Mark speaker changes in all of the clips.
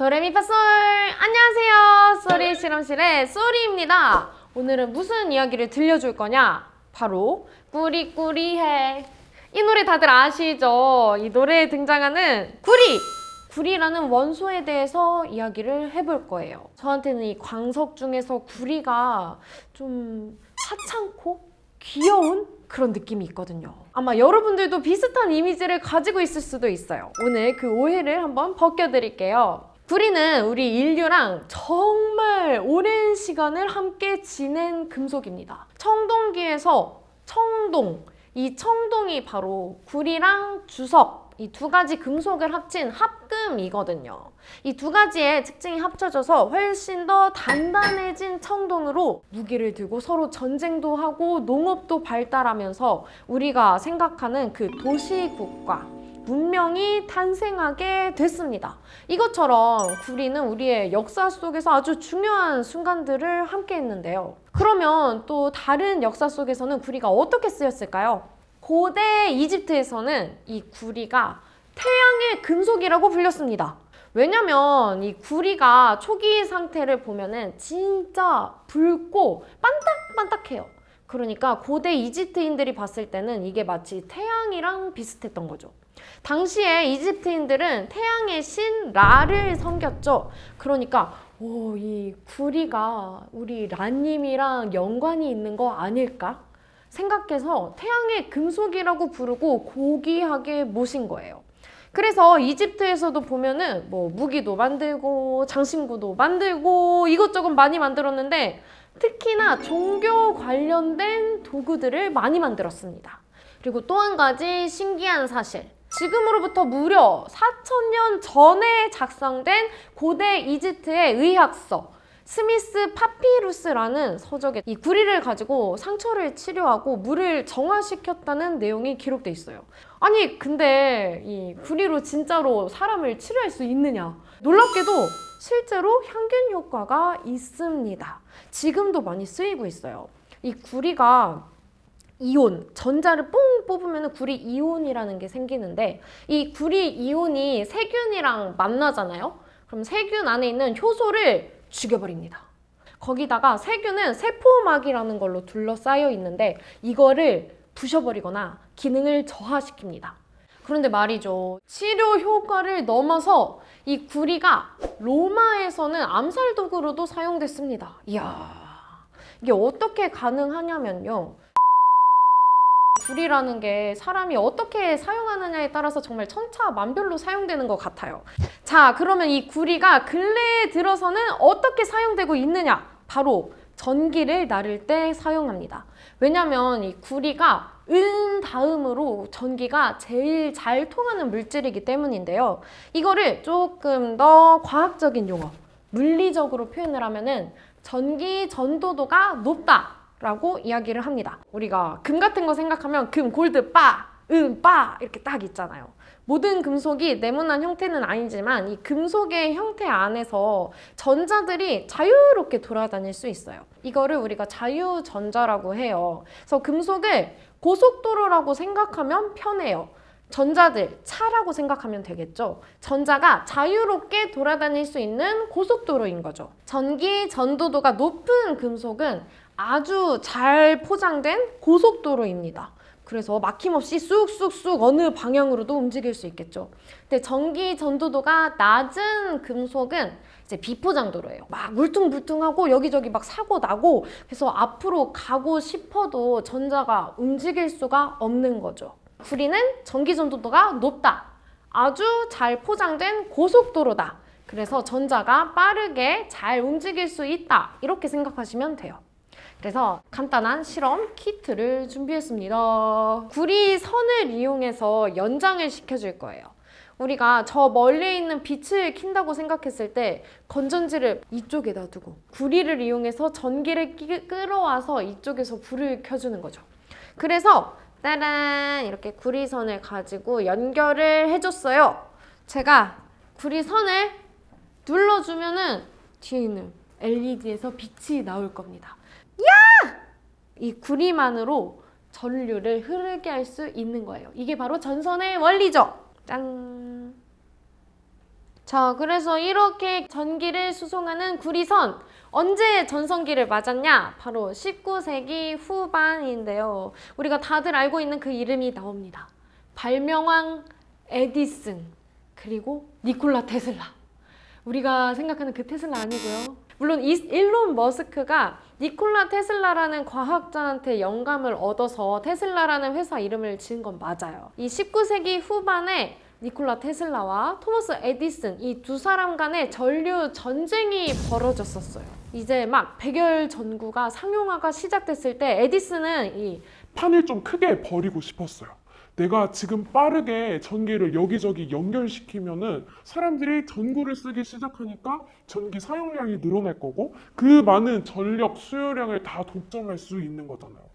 Speaker 1: 도레미파솔! 안녕하세요. 쏘리 실험실의 쏘리입니다. 오늘은 무슨 이야기를 들려줄 거냐? 바로 꾸리꾸리해. 이 노래 다들 아시죠? 이 노래에 등장하는 구리! 구리라는 원소에 대해서 이야기를 해볼 거예요. 저한테는 이 광석 중에서 구리가 좀 하찮고 귀여운 그런 느낌이 있거든요. 아마 여러분들도 비슷한 이미지를 가지고 있을 수도 있어요. 오늘 그 오해를 한번 벗겨드릴게요. 구리는 우리 인류랑 정말 오랜 시간을 함께 지낸 금속입니다. 청동기에서 청동, 이 청동이 바로 구리랑 주석, 이 두 가지 금속을 합친 합금이거든요. 이 두 가지의 특징이 합쳐져서 훨씬 더 단단해진 청동으로 무기를 들고 서로 전쟁도 하고 농업도 발달하면서 우리가 생각하는 그 도시국가, 문명이 탄생하게 됐습니다. 이것처럼 구리는 우리의 역사 속에서 아주 중요한 순간들을 함께 했는데요. 그러면 또 다른 역사 속에서는 구리가 어떻게 쓰였을까요? 고대 이집트에서는 이 구리가 태양의 금속이라고 불렸습니다. 왜냐면 이 구리가 초기 상태를 보면은 진짜 붉고 반딱반딱해요. 그러니까 고대 이집트인들이 봤을 때는 이게 마치 태양이랑 비슷했던 거죠. 당시에 이집트인들은 태양의 신 라를 섬겼죠. 그러니까 이 구리가 우리 라님이랑 연관이 있는 거 아닐까 생각해서 태양의 금속이라고 부르고 고귀하게 모신 거예요. 그래서 이집트에서도 보면은 무기도 만들고 장신구도 만들고 이것저것 많이 만들었는데 특히나 종교 관련된 도구들을 많이 만들었습니다. 그리고 또 한 가지 신기한 사실. 지금으로부터 무려 4,000년 전에 작성된 고대 이집트의 의학서 스미스 파피루스라는 서적에 이 구리를 가지고 상처를 치료하고 물을 정화시켰다는 내용이 기록돼 있어요. 아니 근데 이 구리로 진짜로 사람을 치료할 수 있느냐? 놀랍게도 실제로 향균 효과가 있습니다. 지금도 많이 쓰이고 있어요. 이 구리가 이온, 전자를 뽕 뽑으면 구리 이온이라는 게 생기는데 이 구리 이온이 세균이랑 만나잖아요? 그럼 세균 안에 있는 효소를 죽여버립니다. 거기다가 세균은 세포막이라는 걸로 둘러싸여 있는데 이거를 부셔버리거나 기능을 저하시킵니다. 그런데 말이죠. 치료 효과를 넘어서 이 구리가 로마에서는 암살 도구로도 사용됐습니다. 이야, 이게 어떻게 가능하냐면요. 구리라는 게 사람이 어떻게 사용하느냐에 따라서 정말 천차만별로 사용되는 것 같아요. 자, 그러면 이 구리가 근래에 들어서는 어떻게 사용되고 있느냐? 바로 전기를 나를 때 사용합니다. 왜냐면 이 구리가 은 다음으로 전기가 제일 잘 통하는 물질이기 때문인데요. 이거를 조금 더 과학적인 용어, 물리적으로 표현을 하면은 전기 전도도가 높다 라고 이야기를 합니다. 우리가 금 같은 거 생각하면 금, 골드, 빠, 은, 빠 이렇게 딱 있잖아요. 모든 금속이 네모난 형태는 아니지만 이 금속의 형태 안에서 전자들이 자유롭게 돌아다닐 수 있어요. 이거를 우리가 자유전자라고 해요. 그래서 금속을 고속도로라고 생각하면 편해요. 전자들, 차라고 생각하면 되겠죠. 전자가 자유롭게 돌아다닐 수 있는 고속도로인 거죠. 전기 전도도가 높은 금속은 아주 잘 포장된 고속도로입니다. 그래서 막힘없이 쑥쑥쑥 어느 방향으로도 움직일 수 있겠죠. 근데 전기 전도도가 낮은 금속은 이제 비포장도로예요. 막 울퉁불퉁하고 여기저기 막 사고 나고 그래서 앞으로 가고 싶어도 전자가 움직일 수가 없는 거죠. 구리는 전기 전도도가 높다. 아주 잘 포장된 고속도로다. 그래서 전자가 빠르게 잘 움직일 수 있다. 이렇게 생각하시면 돼요. 그래서 간단한 실험 키트를 준비했습니다. 구리 선을 이용해서 연장을 시켜줄 거예요. 우리가 저 멀리 있는 빛을 킨다고 생각했을 때 건전지를 이쪽에다 두고 구리를 이용해서 전기를 끌어와서 이쪽에서 불을 켜주는 거죠. 그래서 따란 이렇게 구리선을 가지고 연결을 해줬어요. 제가 구리선을 눌러주면은 뒤에 있는 LED에서 빛이 나올 겁니다. 이 구리만으로 전류를 흐르게 할 수 있는 거예요. 이게 바로 전선의 원리죠. 짠! 자, 그래서 이렇게 전기를 수송하는 구리선, 언제 전성기를 맞았냐? 바로 19세기 후반인데요. 우리가 다들 알고 있는 그 이름이 나옵니다. 발명왕 에디슨, 그리고 니콜라 테슬라. 우리가 생각하는 그 테슬라 아니고요. 물론 일론 머스크가 니콜라 테슬라라는 과학자한테 영감을 얻어서 테슬라라는 회사 이름을 지은 건 맞아요. 이 19세기 후반에 니콜라 테슬라와 토머스 에디슨, 이 두 사람 간의 전류 전쟁이 벌어졌었어요. 이제 막 백열 전구가 상용화가 시작됐을 때 에디슨은 이
Speaker 2: 판을 좀 크게 버리고 싶었어요. 내가 지금 빠르게 전기를 여기저기 연결시키면은 사람들이 전구를 쓰기 시작하니까 전기 사용량이 늘어날 거고 그 많은 전력 수요량을 다 독점할 수 있는 거잖아요.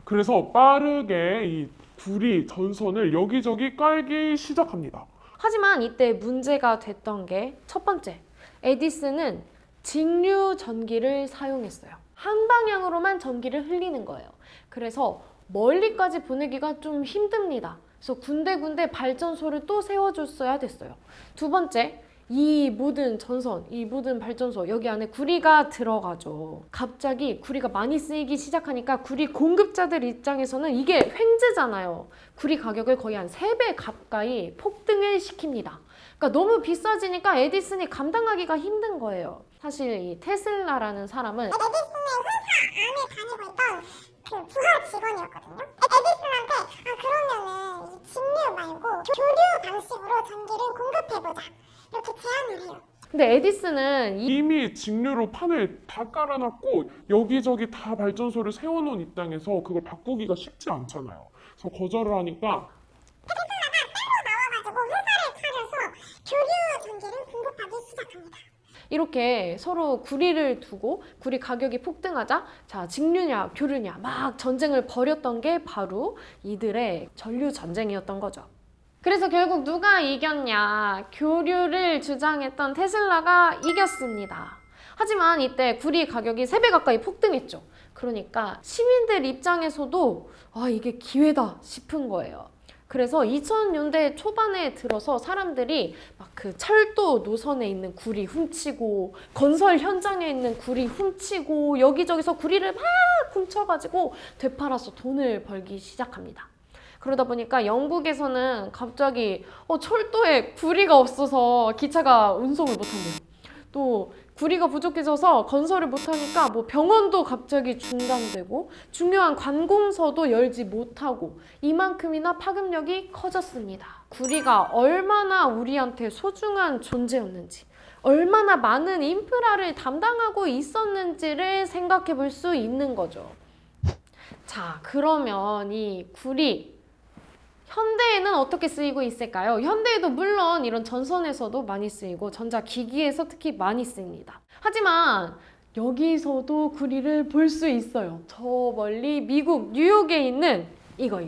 Speaker 2: 그래서 빠르게 이 구리 전선을 여기저기 깔기 시작합니다.
Speaker 1: 하지만 이때 문제가 됐던 게 첫 번째, 에디슨은 직류 전기를 사용했어요. 한 방향으로만 전기를 흘리는 거예요. 그래서 멀리까지 보내기가 좀 힘듭니다. 그래서 군데군데 발전소를 또 세워줬어야 됐어요. 두 번째, 이 모든 전선, 이 모든 발전소, 여기 안에 구리가 들어가죠. 갑자기 구리가 많이 쓰이기 시작하니까 구리 공급자들 입장에서는 이게 횡재잖아요. 구리 가격을 거의 한 3배 가까이 폭등을 시킵니다. 그러니까 너무 비싸지니까 에디슨이 감당하기가 힘든 거예요. 사실 이 테슬라라는 사람은
Speaker 3: 에디슨의 회사 안에 다니고 있던 그 부하 직원이었거든요. 에디슨한테 그러면은 이 직류 말고 교류 방식으로 전기를 공급해보자 이렇게 제안을 해요.
Speaker 1: 근데 에디슨은
Speaker 2: 이미 직류로 판을 다 깔아놨고 여기저기 다 발전소를 세워놓은 입장에서 그걸 바꾸기가 쉽지 않잖아요. 그래서 거절을 하니까
Speaker 3: 테슬라가 따로 나와가지고 회사를 차려서 교류 전기를 공급하기 시작합니다.
Speaker 1: 이렇게 서로 구리를 두고 구리 가격이 폭등하자 자 직류냐 교류냐 막 전쟁을 벌였던 게 바로 이들의 전류 전쟁이었던 거죠. 그래서 결국 누가 이겼냐? 교류를 주장했던 테슬라가 이겼습니다. 하지만 이때 구리 가격이 3배 가까이 폭등했죠. 그러니까 시민들 입장에서도 이게 기회다 싶은 거예요. 그래서 2000년대 초반에 들어서 사람들이 막 그 철도 노선에 있는 구리 훔치고 건설 현장에 있는 구리 훔치고 여기저기서 구리를 막 훔쳐가지고 되팔아서 돈을 벌기 시작합니다. 그러다 보니까 영국에서는 갑자기 철도에 구리가 없어서 기차가 운송을 못한대요. 또 구리가 부족해져서 건설을 못하니까 뭐 병원도 갑자기 중단되고 중요한 관공서도 열지 못하고 이만큼이나 파급력이 커졌습니다. 구리가 얼마나 우리한테 소중한 존재였는지 얼마나 많은 인프라를 담당하고 있었는지를 생각해 볼 수 있는 거죠. 자, 그러면 이 구리 현대에는 어떻게 쓰이고 있을까요? 현대에도 물론 이런 전선에서도 많이 쓰이고 전자기기에서 특히 많이 쓰입니다. 하지만 여기서도 구리를 볼 수 있어요. 저 멀리 미국 뉴욕에 있는 이거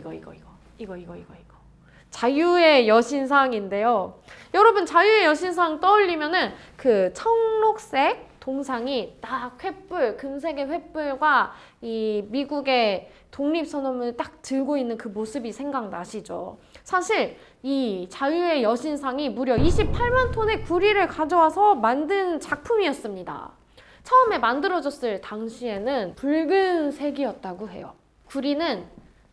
Speaker 1: 자유의 여신상인데요. 여러분 자유의 여신상 떠올리면은 그 청록색 동상이 딱 횃불, 금색의 횃불과 이 미국의 독립선언을 딱 들고 있는 그 모습이 생각나시죠? 사실 이 자유의 여신상이 무려 28만 톤의 구리를 가져와서 만든 작품이었습니다. 처음에 만들어졌을 당시에는 붉은색이었다고 해요. 구리는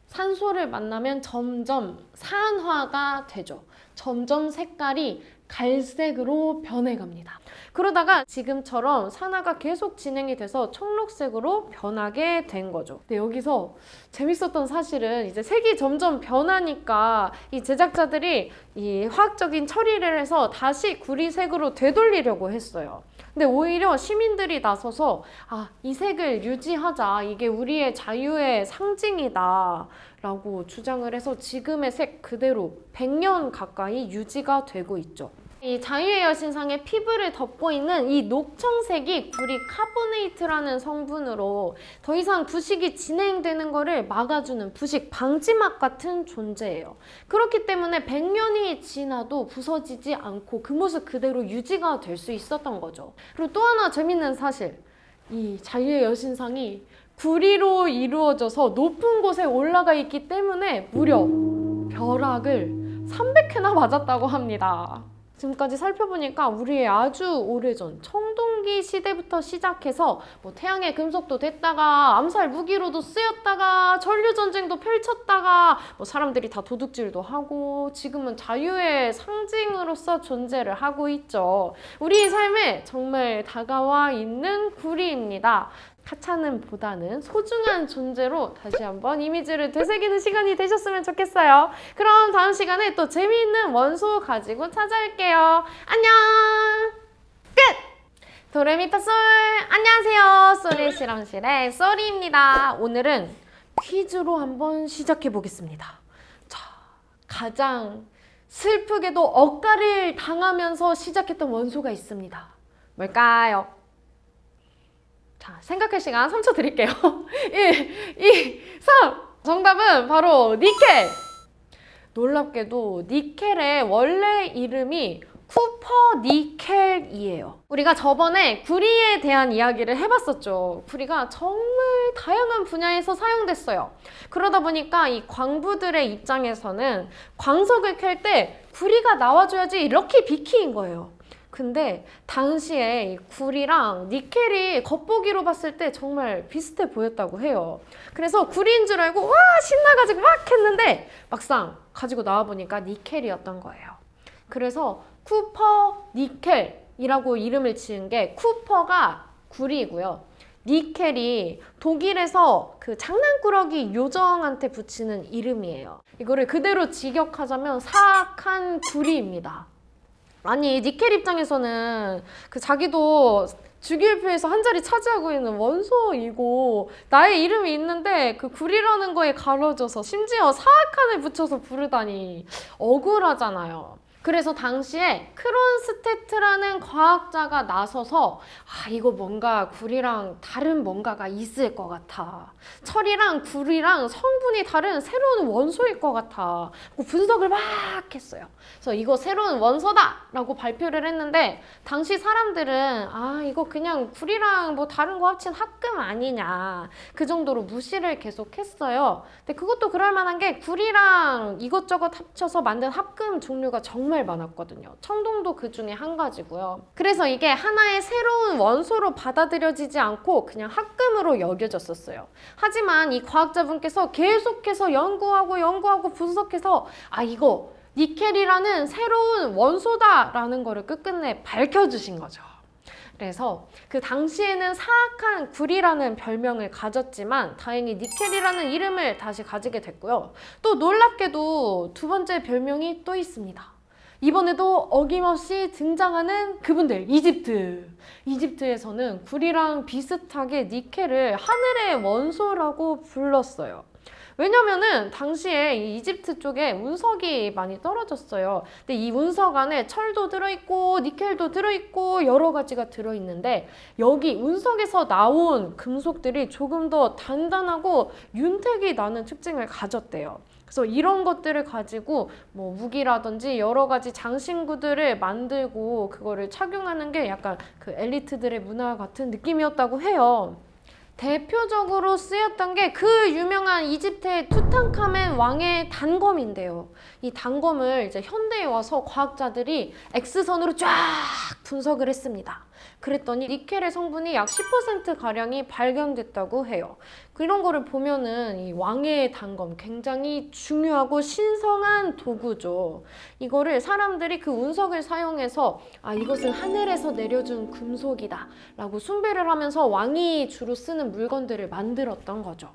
Speaker 1: 산소를 만나면 점점 산화가 되죠. 점점 색깔이 갈색으로 변해갑니다. 그러다가 지금처럼 산화가 계속 진행이 돼서 청록색으로 변하게 된 거죠. 근데 여기서 재밌었던 사실은 이제 색이 점점 변하니까 이 제작자들이 이 화학적인 처리를 해서 다시 구리색으로 되돌리려고 했어요. 근데 오히려 시민들이 나서서 이 색을 유지하자. 이게 우리의 자유의 상징이다. 라고 주장을 해서 지금의 색 그대로 100년 가까이 유지가 되고 있죠. 이 자유의 여신상의 피부를 덮고 있는 이 녹청색이 구리 카보네이트라는 성분으로 더 이상 부식이 진행되는 것을 막아주는 부식 방지막 같은 존재예요. 그렇기 때문에 100년이 지나도 부서지지 않고 그 모습 그대로 유지가 될 수 있었던 거죠. 그리고 또 하나 재밌는 사실, 이 자유의 여신상이 구리로 이루어져서 높은 곳에 올라가 있기 때문에 무려 벼락을 300회나 맞았다고 합니다. 지금까지 살펴보니까 우리의 아주 오래전 청동기 시대부터 시작해서 뭐 태양의 금속도 됐다가 암살 무기로도 쓰였다가 전류전쟁도 펼쳤다가 뭐 사람들이 다 도둑질도 하고 지금은 자유의 상징으로서 존재를 하고 있죠. 우리의 삶에 정말 다가와 있는 구리입니다. 하찮음보다는 소중한 존재로 다시 한번 이미지를 되새기는 시간이 되셨으면 좋겠어요. 그럼 다음 시간에 또 재미있는 원소 가지고 찾아올게요. 안녕! 끝! 도레미파솔! 안녕하세요. 쏘리 실험실의 쏘리입니다. 오늘은 퀴즈로 한번 시작해 보겠습니다. 자, 가장 슬프게도 억가를 당하면서 시작했던 원소가 있습니다. 뭘까요? 자, 생각할 시간 3초 드릴게요. 1, 2, 3! 정답은 바로 니켈! 놀랍게도 니켈의 원래 이름이 쿠퍼 니켈이에요. 우리가 저번에 구리에 대한 이야기를 해봤었죠. 구리가 정말 다양한 분야에서 사용됐어요. 그러다 보니까 이 광부들의 입장에서는 광석을 캘 때 구리가 나와줘야지 럭키 비키인 거예요. 근데 당시에 이 구리랑 니켈이 겉보기로 봤을 때 정말 비슷해 보였다고 해요. 그래서 구리인 줄 알고 와 신나가지고 막 했는데 막상 가지고 나와보니까 니켈이었던 거예요. 그래서 쿠퍼 니켈이라고 이름을 지은 게 쿠퍼가 구리이고요. 니켈이 독일에서 그 장난꾸러기 요정한테 붙이는 이름이에요. 이거를 그대로 직역하자면 사악한 구리입니다. 아니 니켈 입장에서는 그 자기도 주기율표에서 한 자리 차지하고 있는 원소이고 나의 이름이 있는데 그 구리라는 거에 가려져서 심지어 사악한을 붙여서 부르다니 억울하잖아요. 그래서 당시에 크론스테트라는 과학자가 나서서 아 이거 뭔가 구리랑 다른 뭔가가 있을 것 같아. 철이랑 구리랑 성분이 다른 새로운 원소일 것 같아. 분석을 막 했어요. 그래서 이거 새로운 원소다! 라고 발표를 했는데 당시 사람들은 아 이거 그냥 구리랑 뭐 다른 거 합친 합금 아니냐. 그 정도로 무시를 계속 했어요. 근데 그것도 그럴 만한 게 구리랑 이것저것 합쳐서 만든 합금 종류가 정말 많았거든요. 청동도 그 중에 한 가지고요. 그래서 이게 하나의 새로운 원소로 받아들여지지 않고 그냥 합금으로 여겨졌었어요. 하지만 이 과학자분께서 계속해서 연구하고 분석해서 아 이거 니켈이라는 새로운 원소다라는 거를 끝끝내 밝혀주신 거죠. 그래서 그 당시에는 사악한 구리라는 별명을 가졌지만 다행히 니켈이라는 이름을 다시 가지게 됐고요. 또 놀랍게도 두 번째 별명이 또 있습니다. 이번에도 어김없이 등장하는 그분들, 이집트. 이집트에서는 구리랑 비슷하게 니켈을 하늘의 원소라고 불렀어요. 왜냐면은 당시에 이 이집트 쪽에 운석이 많이 떨어졌어요. 근데 이 운석 안에 철도 들어있고 니켈도 들어있고 여러 가지가 들어있는데 여기 운석에서 나온 금속들이 조금 더 단단하고 윤택이 나는 특징을 가졌대요. 그래서 이런 것들을 가지고 뭐 무기라든지 여러 가지 장신구들을 만들고 그거를 착용하는 게 약간 그 엘리트들의 문화 같은 느낌이었다고 해요. 대표적으로 쓰였던 게 그 유명한 이집트의 투탕카멘 왕의 단검인데요. 이 단검을 이제 현대에 와서 과학자들이 X선으로 쫙 분석을 했습니다. 그랬더니 니켈의 성분이 약 10%가량이 발견됐다고 해요. 그런 거를 보면은 이 왕의 단검 굉장히 중요하고 신성한 도구죠. 이거를 사람들이 그 운석을 사용해서 아 이것은 하늘에서 내려준 금속이다 라고 숭배를 하면서 왕이 주로 쓰는 물건들을 만들었던 거죠.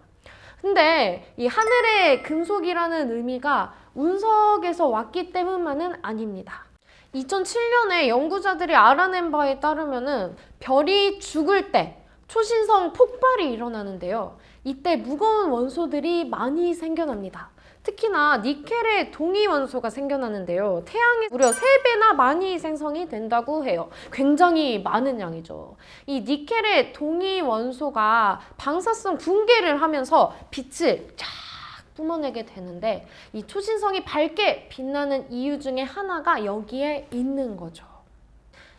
Speaker 1: 근데 이 하늘의 금속이라는 의미가 운석에서 왔기 때문만은 아닙니다. 2007년에 연구자들이 알아낸 바에 따르면은 별이 죽을 때 초신성 폭발이 일어나는데요. 이때 무거운 원소들이 많이 생겨납니다. 특히나 니켈의 동위 원소가 생겨나는데요. 태양에 무려 3배나 많이 생성이 된다고 해요. 굉장히 많은 양이죠. 이 니켈의 동위 원소가 방사성 붕괴를 하면서 빛을 쫙 뿜어내게 되는데 이 초신성이 밝게 빛나는 이유 중에 하나가 여기에 있는 거죠.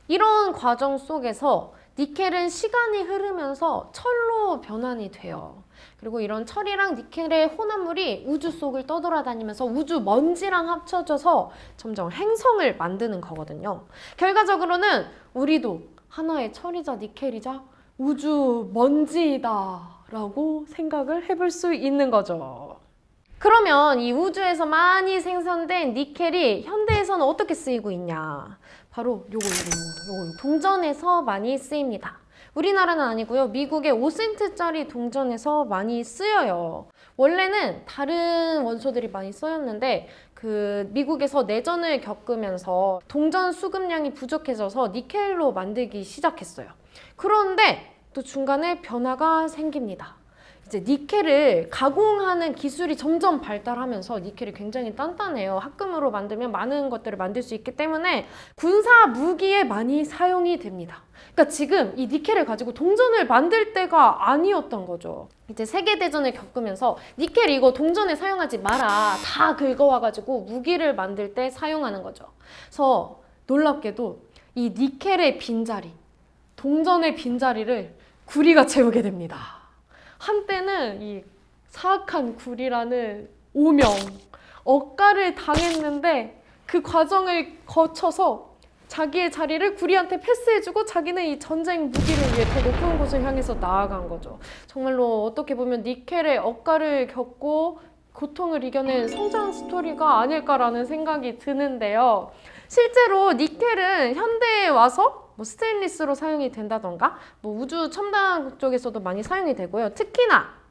Speaker 1: 이런 과정 속에서 니켈은 시간이 흐르면서 철로 철로 변환이 돼요. 그리고 이런 철이랑 니켈의 혼합물이 우주 속을 떠돌아다니면서 우주 먼지랑 합쳐져서 점점 행성을 만드는 거거든요. 결과적으로는 우리도 하나의 철이자 니켈이자 우주 먼지다 라고 생각을 해볼 수 있는 거죠. 그러면 이 우주에서 많이 생성된 니켈이 현대에서는 어떻게 쓰이고 있냐? 바로 요거 동전에서 많이 쓰입니다. 우리나라는 아니고요. 미국의 5센트짜리 동전에서 많이 쓰여요. 원래는 다른 원소들이 많이 쓰였는데 미국에서 내전을 겪으면서 동전 수급량이 부족해져서 니켈로 만들기 시작했어요. 그런데 또 중간에 변화가 생깁니다. 이제 니켈을 가공하는 기술이 점점 발달하면서 니켈이 굉장히 단단해요. 합금으로 만들면 많은 것들을 만들 수 있기 때문에 군사 무기에 많이 사용이 됩니다. 그러니까 지금 이 니켈을 가지고 동전을 만들 때가 아니었던 거죠. 이제 세계대전을 겪으면서 니켈 이거 동전에 사용하지 마라. 다 긁어와가지고 무기를 만들 때 사용하는 거죠. 그래서 놀랍게도 이 니켈의 빈자리, 동전의 빈자리를 구리가 채우게 됩니다. 한때는 이 사악한 구리라는 오명, 억가를 당했는데 그 과정을 거쳐서 자기의 자리를 구리한테 패스해주고 자기는 이 전쟁 무기를 위해 더 높은 곳을 향해서 나아간 거죠. 정말로 어떻게 보면 니켈의 억가를 겪고 고통을 이겨낸 성장 스토리가 아닐까라는 생각이 드는데요. 실제로 니켈은 현대에 와서 스테인리스로 사용이 된다던가 우주 첨단 쪽에서도 많이 사용이 되고요. 특히나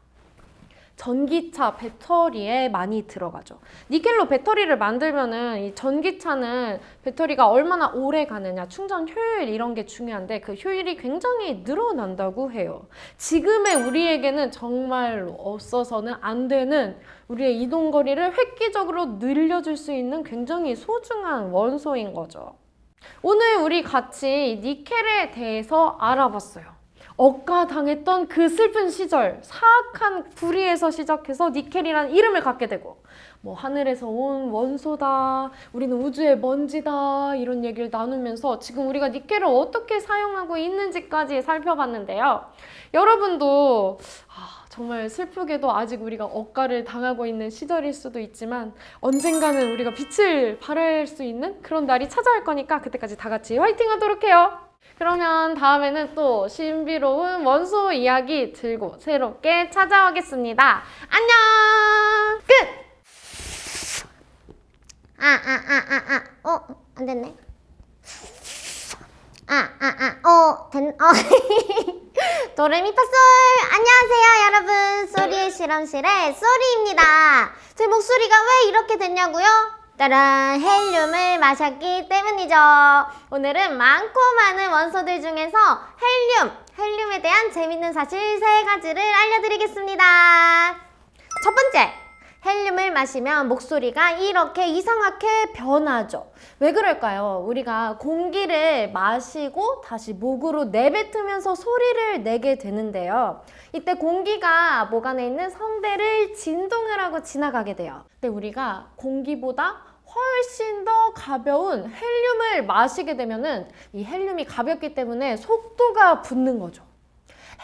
Speaker 1: 전기차 배터리에 많이 들어가죠. 니켈로 배터리를 만들면은 이 전기차는 배터리가 얼마나 오래 가느냐, 충전 효율 이런 게 중요한데 그 효율이 굉장히 늘어난다고 해요. 지금의 우리에게는 정말로 없어서는 안 되는 우리의 이동 거리를 획기적으로 늘려줄 수 있는 굉장히 소중한 원소인 거죠. 오늘 우리 같이 니켈에 대해서 알아봤어요. 억가당했던 그 슬픈 시절, 사악한 구리에서 시작해서 니켈이라는 이름을 갖게 되고 하늘에서 온 원소다, 우리는 우주의 먼지다 이런 얘기를 나누면서 지금 우리가 니켈을 어떻게 사용하고 있는지까지 살펴봤는데요. 여러분도 정말 슬프게도 아직 우리가 억가를 당하고 있는 시절일 수도 있지만 언젠가는 우리가 빛을 발할 수 있는 그런 날이 찾아올 거니까 그때까지 다 같이 화이팅 하도록 해요. 그러면 다음에는 또 신비로운 원소 이야기 들고 새롭게 찾아오겠습니다. 안녕! 끝!
Speaker 3: 안 됐네. 도레미파솔! 안녕하세요, 여러분. 소리의 실험실의 소리입니다. 제 목소리가 왜 이렇게 됐냐고요? 따란! 헬륨을 마셨기 때문이죠. 오늘은 많고 많은 원소들 중에서 헬륨에 대한 재밌는 사실 3가지를 알려드리겠습니다. 첫 번째! 헬륨을 마시면 목소리가 이렇게 이상하게 변하죠. 왜 그럴까요? 우리가 공기를 마시고 다시 목으로 내뱉으면서 소리를 내게 되는데요. 이때 공기가 목 안에 있는 성대를 진동을 하고 지나가게 돼요. 근데 우리가 공기보다 훨씬 더 가벼운 헬륨을 마시게 되면은 이 헬륨이 가볍기 때문에 속도가 붙는 거죠.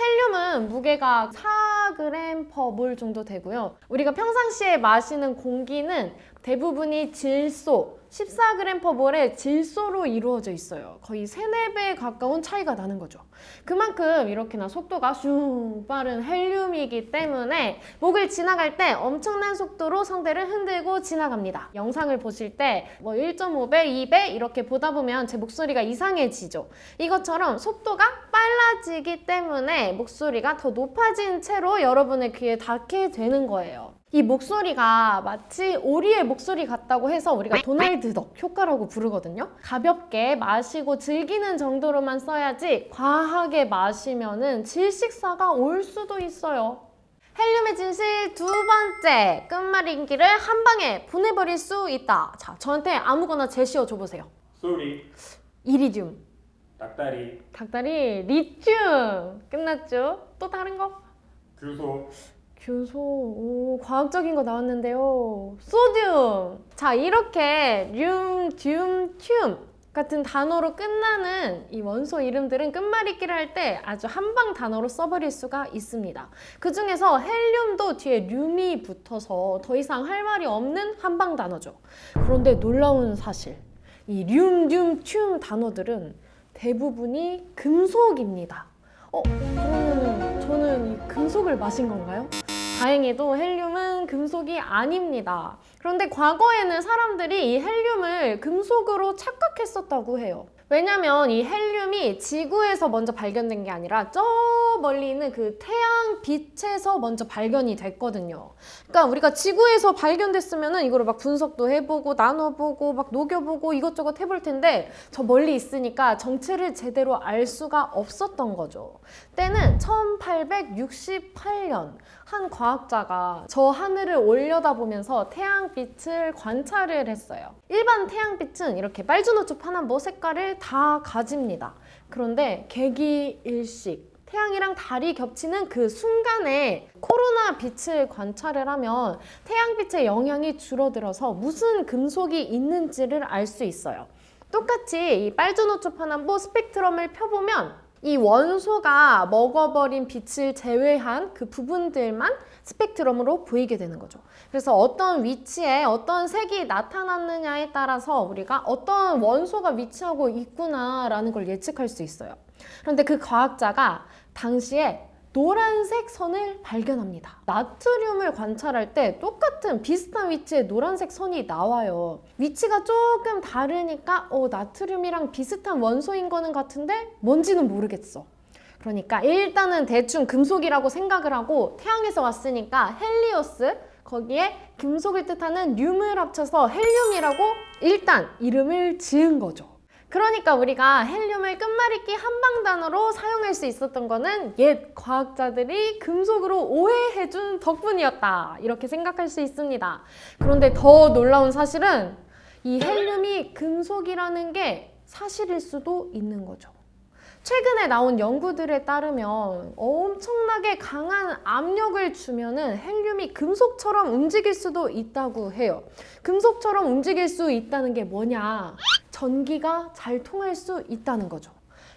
Speaker 3: 헬륨은 무게가 4g/몰 정도 되고요. 우리가 평상시에 마시는 공기는 대부분이 질소, 14g/몰의 질소로 이루어져 있어요. 거의 3-4배 가까운 차이가 나는 거죠. 그만큼 이렇게나 속도가 슝 빠른 헬륨이기 때문에 목을 지나갈 때 엄청난 속도로 성대를 흔들고 지나갑니다. 영상을 보실 때 1.5배, 2배 이렇게 보다 보면 제 목소리가 이상해지죠. 이것처럼 속도가 빨라지기 때문에 목소리가 더 높아진 채로 여러분의 귀에 닿게 되는 거예요. 이 목소리가 마치 오리의 목소리 같다고 해서 우리가 도날드 덕 효과라고 부르거든요. 가볍게 마시고 즐기는 정도로만 써야지 과하게 마시면은 질식사가 올 수도 있어요. 헬륨의 진실 2번째, 끝말잇기를 한 방에 보내버릴 수 있다. 자, 저한테 아무거나 제시어 줘보세요.
Speaker 4: 소리,
Speaker 1: 이리듐,
Speaker 4: 닭다리,
Speaker 1: 리튬. 끝났죠? 또 다른 거?
Speaker 4: 규소,
Speaker 1: 오, 과학적인 거 나왔는데요. 소듐. 자, 이렇게 륨, 듐, 튬까지 같은 단어로 끝나는 이 원소 이름들은 끝말잇기를 할 때 아주 한방 단어로 써버릴 수가 있습니다. 그 중에서 헬륨도 뒤에 륨이 붙어서 더 이상 할 말이 없는 한방 단어죠. 그런데 놀라운 사실, 이 륨, 튬 단어들은 대부분이 금속입니다. 그러면 저는 이 금속을 마신 건가요? 다행히도 헬륨은 금속이 아닙니다. 그런데 과거에는 사람들이 이 헬륨을 금속으로 착각했었다고 해요. 왜냐면 이 헬륨이 지구에서 먼저 발견된 게 아니라 저 멀리 있는 그 태양 빛에서 먼저 발견이 됐거든요. 그러니까 우리가 지구에서 발견됐으면은 이거를 막 분석도 해보고 나눠보고 막 녹여보고 이것저것 해볼 텐데 저 멀리 있으니까 정체를 제대로 알 수가 없었던 거죠. 때는 1868년 한 과학자가 저 하늘을 올려다보면서 태양빛을 관찰을 했어요. 일반 태양빛은 이렇게 빨주노초 파남보 색깔을 다 가집니다. 그런데 개기일식 태양이랑 달이 겹치는 그 순간에 코로나 빛을 관찰을 하면 태양빛의 영향이 줄어들어서 무슨 금속이 있는지를 알 수 있어요. 똑같이 이 빨주노초 파남보 스펙트럼을 펴보면 이 원소가 먹어버린 빛을 제외한 그 부분들만 스펙트럼으로 보이게 되는 거죠. 그래서 어떤 위치에 어떤 색이 나타났느냐에 따라서 우리가 어떤 원소가 위치하고 있구나라는 걸 예측할 수 있어요. 그런데 그 과학자가 당시에 노란색 선을 발견합니다. 나트륨을 관찰할 때 똑같은 비슷한 위치에 노란색 선이 나와요. 위치가 조금 다르니까 나트륨이랑 비슷한 원소인 거는 같은데 뭔지는 모르겠어. 그러니까 일단은 대충 금속이라고 생각을 하고 태양에서 왔으니까 헬리오스 거기에 금속을 뜻하는 륨을 합쳐서 헬륨이라고 일단 이름을 지은 거죠. 그러니까 우리가 헬륨을 끝말잇기 한방 단어로 사용할 수 있었던 거는 옛 과학자들이 금속으로 오해해준 덕분이었다. 이렇게 생각할 수 있습니다. 그런데 더 놀라운 사실은 이 헬륨이 금속이라는 게 사실일 수도 있는 거죠. 최근에 나온 연구들에 따르면 엄청나게 강한 압력을 주면은 헬륨이 금속처럼 움직일 수도 있다고 해요. 금속처럼 움직일 수 있다는 게 뭐냐? 전기가 잘 통할 수 있다는 거죠.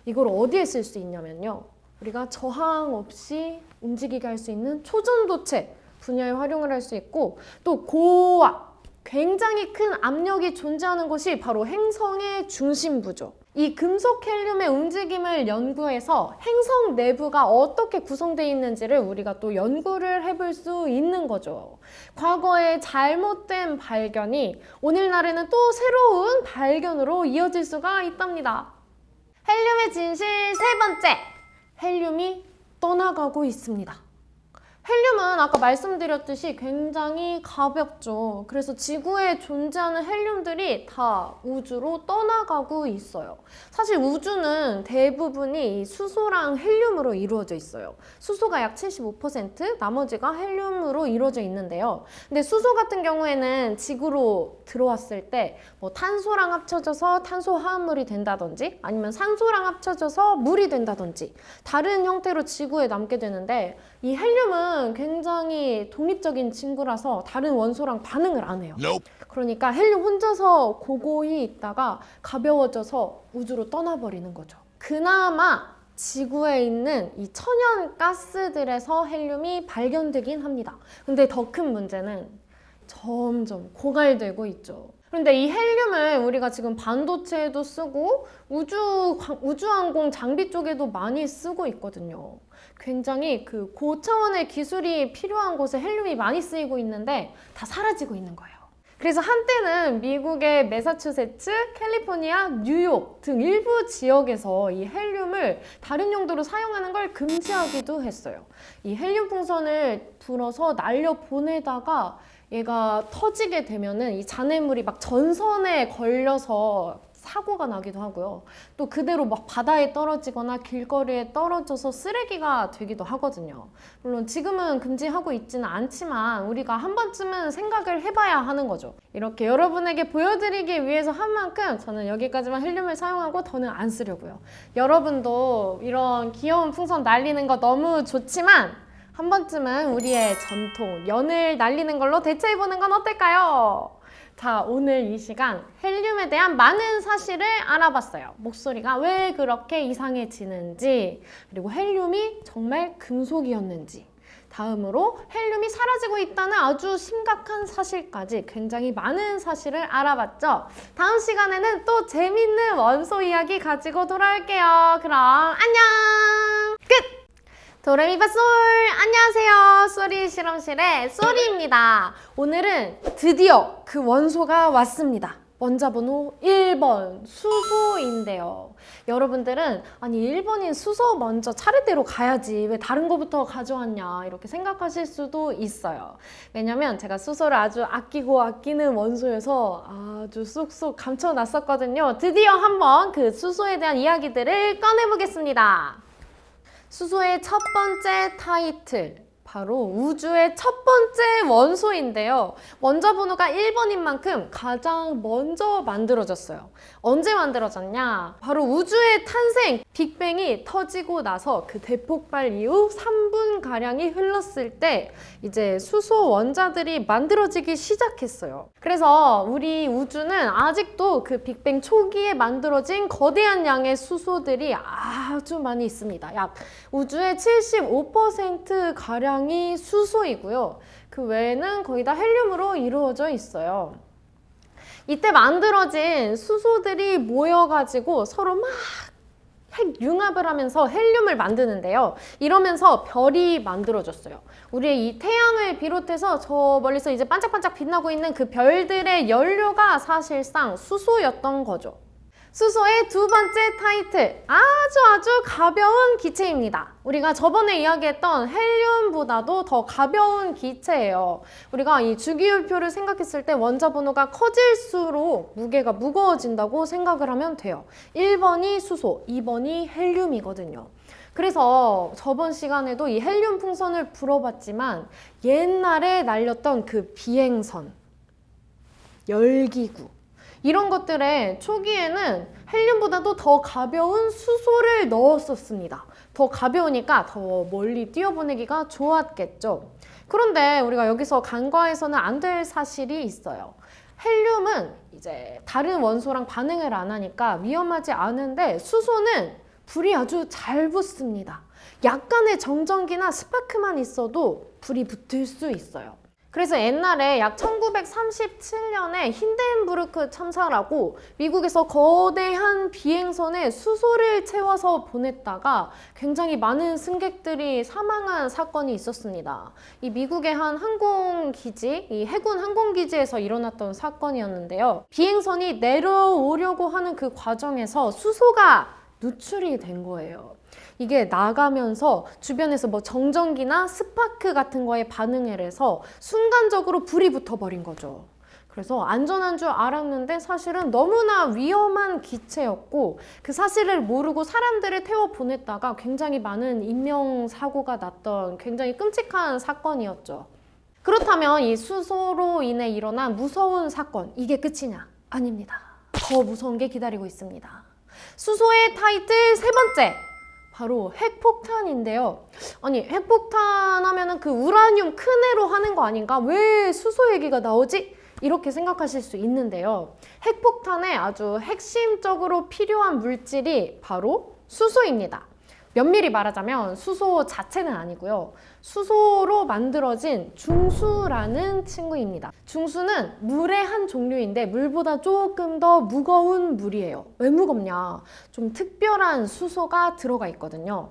Speaker 1: 이걸 어디에 쓸 수 있냐면요. 우리가 저항 없이 움직이게 할 수 있는 초전도체 분야에 활용을 할 수 있고 또 고압, 굉장히 큰 압력이 존재하는 곳이 바로 행성의 중심부죠. 이 금속 헬륨의 움직임을 연구해서 행성 내부가 어떻게 구성되어 있는지를 우리가 또 연구를 해볼 수 있는 거죠. 과거의 잘못된 발견이 오늘날에는 또 새로운 발견으로 이어질 수가 있답니다. 헬륨의 진실 세 번째, 헬륨이 떠나가고 있습니다. 헬륨은 아까 말씀드렸듯이 굉장히 가볍죠. 그래서 지구에 존재하는 헬륨들이 다 우주로 떠나가고 있어요. 사실 우주는 대부분이 수소랑 헬륨으로 이루어져 있어요. 수소가 약 75%, 나머지가 헬륨으로 이루어져 있는데요. 근데 수소 같은 경우에는 지구로 들어왔을 때 뭐 탄소랑 합쳐져서 탄소 화합물이 된다든지 아니면 산소랑 합쳐져서 물이 된다든지 다른 형태로 지구에 남게 되는데 이 헬륨은 굉장히 독립적인 친구라서 다른 원소랑 반응을 안 해요. 그러니까 헬륨 혼자서 고고히 있다가 가벼워져서 우주로 떠나버리는 거죠. 그나마 지구에 있는 이 천연 가스들에서 헬륨이 발견되긴 합니다. 근데 더 큰 문제는 점점 고갈되고 있죠. 그런데 이 헬륨을 우리가 지금 반도체에도 쓰고 우주항공 장비 쪽에도 많이 쓰고 있거든요. 굉장히 그 고차원의 기술이 필요한 곳에 헬륨이 많이 쓰이고 있는데 다 사라지고 있는 거예요. 그래서 한때는 미국의 매사추세츠, 캘리포니아, 뉴욕 등 일부 지역에서 이 헬륨을 다른 용도로 사용하는 걸 금지하기도 했어요. 이 헬륨 풍선을 불어서 날려 보내다가 얘가 터지게 되면은 이 잔해물이 막 전선에 걸려서 사고가 나기도 하고요. 또 그대로 막 바다에 떨어지거나 길거리에 떨어져서 쓰레기가 되기도 하거든요. 물론 지금은 금지하고 있지는 않지만 우리가 한 번쯤은 생각을 해봐야 하는 거죠. 이렇게 여러분에게 보여드리기 위해서 한 만큼 저는 여기까지만 헬륨을 사용하고 더는 안 쓰려고요. 여러분도 이런 귀여운 풍선 날리는 거 너무 좋지만 한 번쯤은 우리의 전통, 연을 날리는 걸로 대체해보는 건 어떨까요? 자, 오늘 이 시간 헬륨에 대한 많은 사실을 알아봤어요. 목소리가 왜 그렇게 이상해지는지, 그리고 헬륨이 정말 금속이었는지, 다음으로 헬륨이 사라지고 있다는 아주 심각한 사실까지 굉장히 많은 사실을 알아봤죠. 다음 시간에는 또 재밌는 원소 이야기 가지고 돌아올게요. 그럼 안녕! 끝! 도레미파솔! 안녕하세요. 쏘리 실험실의 쏘리입니다. 오늘은 드디어 그 원소가 왔습니다. 원자번호 1번 수소인데요. 여러분들은 아니 1번인 수소 먼저 차례대로 가야지 왜 다른 거부터 가져왔냐 이렇게 생각하실 수도 있어요. 왜냐면 제가 수소를 아주 아끼고 아끼는 원소여서 아주 쏙쏙 감춰놨었거든요. 드디어 한번 그 수소에 대한 이야기들을 꺼내보겠습니다. 수소의 첫 번째 타이틀, 바로 우주의 첫 번째 원소인데요. 원자 번호가 1번인 만큼 가장 먼저 만들어졌어요. 언제 만들어졌냐? 바로 우주의 탄생, 빅뱅이 터지고 나서 그 대폭발 이후 3분가량이 흘렀을 때 이제 수소 원자들이 만들어지기 시작했어요. 그래서 우리 우주는 아직도 그 빅뱅 초기에 만들어진 거대한 양의 수소들이 아주 많이 있습니다. 약 우주의 75%가량이 수소이고요. 그 외에는 거의 다 헬륨으로 이루어져 있어요. 이때 만들어진 수소들이 모여가지고 서로 막 핵융합을 하면서 헬륨을 만드는데요. 이러면서 별이 만들어졌어요. 우리의 이 태양을 비롯해서 저 멀리서 이제 반짝반짝 빛나고 있는 그 별들의 연료가 사실상 수소였던 거죠. 수소의 두 번째 타이틀, 아주 가벼운 기체입니다. 우리가 저번에 이야기했던 헬륨보다도 더 가벼운 기체예요. 우리가 이 주기율표를 생각했을 때 원자 번호가 커질수록 무게가 무거워진다고 생각을 하면 돼요. 1번이 수소, 2번이 헬륨이거든요. 그래서 저번 시간에도 이 헬륨 풍선을 불어봤지만 옛날에 날렸던 그 비행선, 열기구, 이런 것들의 초기에는 헬륨보다도 더 가벼운 수소를 넣었었습니다. 더 가벼우니까 더 멀리 뛰어보내기가 좋았겠죠. 그런데 우리가 여기서 간과해서는 안 될 사실이 있어요. 헬륨은 이제 다른 원소랑 반응을 안 하니까 위험하지 않은데 수소는 불이 아주 잘 붙습니다. 약간의 정전기나 스파크만 있어도 불이 붙을 수 있어요. 그래서 옛날에 약 1937년에 힌덴부르크 참사라고 미국에서 거대한 비행선에 수소를 채워서 보냈다가 굉장히 많은 승객들이 사망한 사건이 있었습니다. 이 미국의 한 항공기지, 이 해군 항공기지에서 일어났던 사건이었는데요. 비행선이 내려오려고 하는 그 과정에서 수소가 누출이 된 거예요. 이게 나가면서 주변에서 뭐 정전기나 스파크 같은 거에 반응을 해서 순간적으로 불이 붙어버린 거죠. 그래서 안전한 줄 알았는데 사실은 너무나 위험한 기체였고 그 사실을 모르고 사람들을 태워 보냈다가 굉장히 많은 인명사고가 났던 굉장히 끔찍한 사건이었죠. 그렇다면 이 수소로 인해 일어난 무서운 사건, 이게 끝이냐? 아닙니다. 더 무서운 게 기다리고 있습니다. 수소의 타이틀 세 번째, 바로 핵폭탄인데요. 아니 핵폭탄 하면은 그 우라늄 큰 애로 하는 거 아닌가? 왜 수소 얘기가 나오지? 이렇게 생각하실 수 있는데요. 핵폭탄에 아주 핵심적으로 필요한 물질이 바로 수소입니다. 면밀히 말하자면 수소 자체는 아니고요. 수소로 만들어진 중수라는 친구입니다. 중수는 물의 한 종류인데 물보다 조금 더 무거운 물이에요. 왜 무겁냐? 좀 특별한 수소가 들어가 있거든요.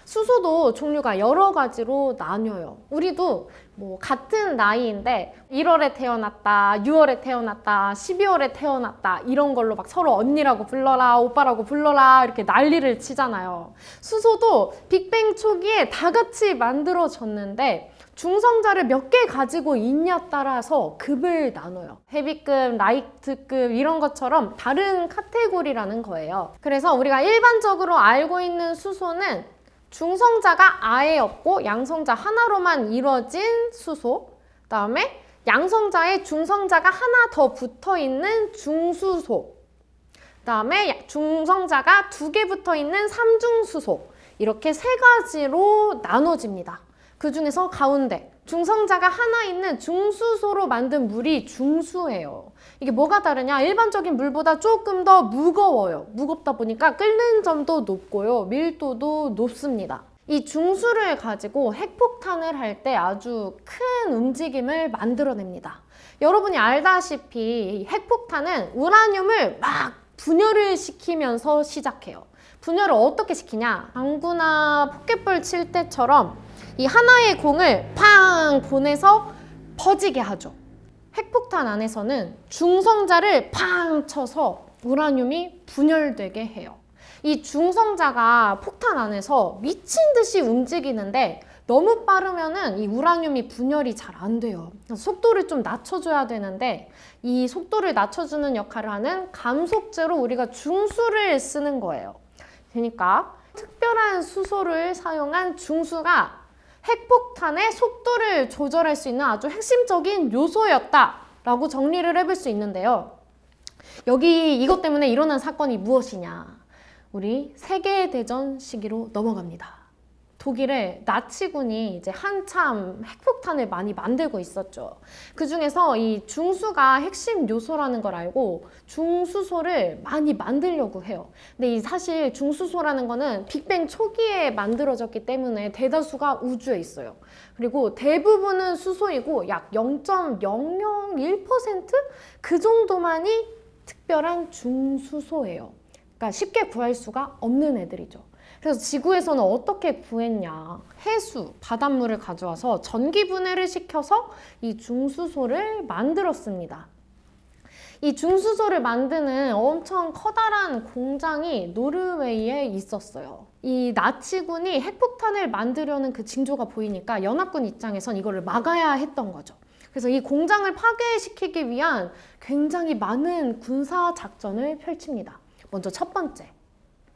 Speaker 1: 수소도 종류가 여러 가지로 나뉘어요. 우리도 뭐 같은 나이인데 1월에 태어났다, 6월에 태어났다, 12월에 태어났다 이런 걸로 막 서로 언니라고 불러라, 오빠라고 불러라 이렇게 난리를 치잖아요. 수소도 빅뱅 초기에 다 같이 만들어졌는데 중성자를 몇 개 가지고 있냐 따라서 급을 나눠요. 헤비급, 라이트급 이런 것처럼 다른 카테고리라는 거예요. 그래서 우리가 일반적으로 알고 있는 수소는 중성자가 아예 없고 양성자 하나로만 이루어진 수소, 그다음에 양성자에 중성자가 하나 더 붙어있는 중수소, 그다음에 중성자가 2개 붙어있는 삼중수소, 이렇게 세 가지로 나눠집니다. 그 중에서 가운데 중성자가 하나 있는 중수소로 만든 물이 중수예요. 이게 뭐가 다르냐? 일반적인 물보다 조금 더 무거워요. 무겁다 보니까 끓는 점도 높고요. 밀도도 높습니다. 이 중수를 가지고 핵폭탄을 할 때 아주 큰 움직임을 만들어냅니다. 여러분이 알다시피 핵폭탄은 우라늄을 막 분열을 시키면서 시작해요. 분열을 어떻게 시키냐? 방구나 포켓볼 칠 때처럼 이 하나의 공을 팡 보내서 퍼지게 하죠. 핵폭탄 안에서는 중성자를 팡 쳐서 우라늄이 분열되게 해요. 이 중성자가 폭탄 안에서 미친 듯이 움직이는데 너무 빠르면은 이 우라늄이 분열이 잘 안 돼요. 속도를 좀 낮춰줘야 되는데 이 속도를 낮춰주는 역할을 하는 감속제로 우리가 중수를 쓰는 거예요. 그러니까 특별한 수소를 사용한 중수가 핵폭탄의 속도를 조절할 수 있는 아주 핵심적인 요소였다라고 정리를 해볼 수 있는데요. 여기 이것 때문에 일어난 사건이 무엇이냐? 우리 세계대전 시기로 넘어갑니다. 독일의 나치군이 이제 한참 핵폭탄을 많이 만들고 있었죠. 그 중에서 이 중수가 핵심 요소라는 걸 알고 중수소를 많이 만들려고 해요. 근데 이 사실 중수소라는 거는 빅뱅 초기에 만들어졌기 때문에 대다수가 우주에 있어요. 그리고 대부분은 수소이고 약 0.001% 그 정도만이 특별한 중수소예요. 그러니까 쉽게 구할 수가 없는 애들이죠. 그래서 지구에서는 어떻게 구했냐? 해수, 바닷물을 가져와서 전기 분해를 시켜서 이 중수소를 만들었습니다. 이 중수소를 만드는 엄청 커다란 공장이 노르웨이에 있었어요. 이 나치군이 핵폭탄을 만들려는 그 징조가 보이니까 연합군 입장에선 이거를 막아야 했던 거죠. 그래서 이 공장을 파괴시키기 위한 굉장히 많은 군사 작전을 펼칩니다. 먼저 첫 번째.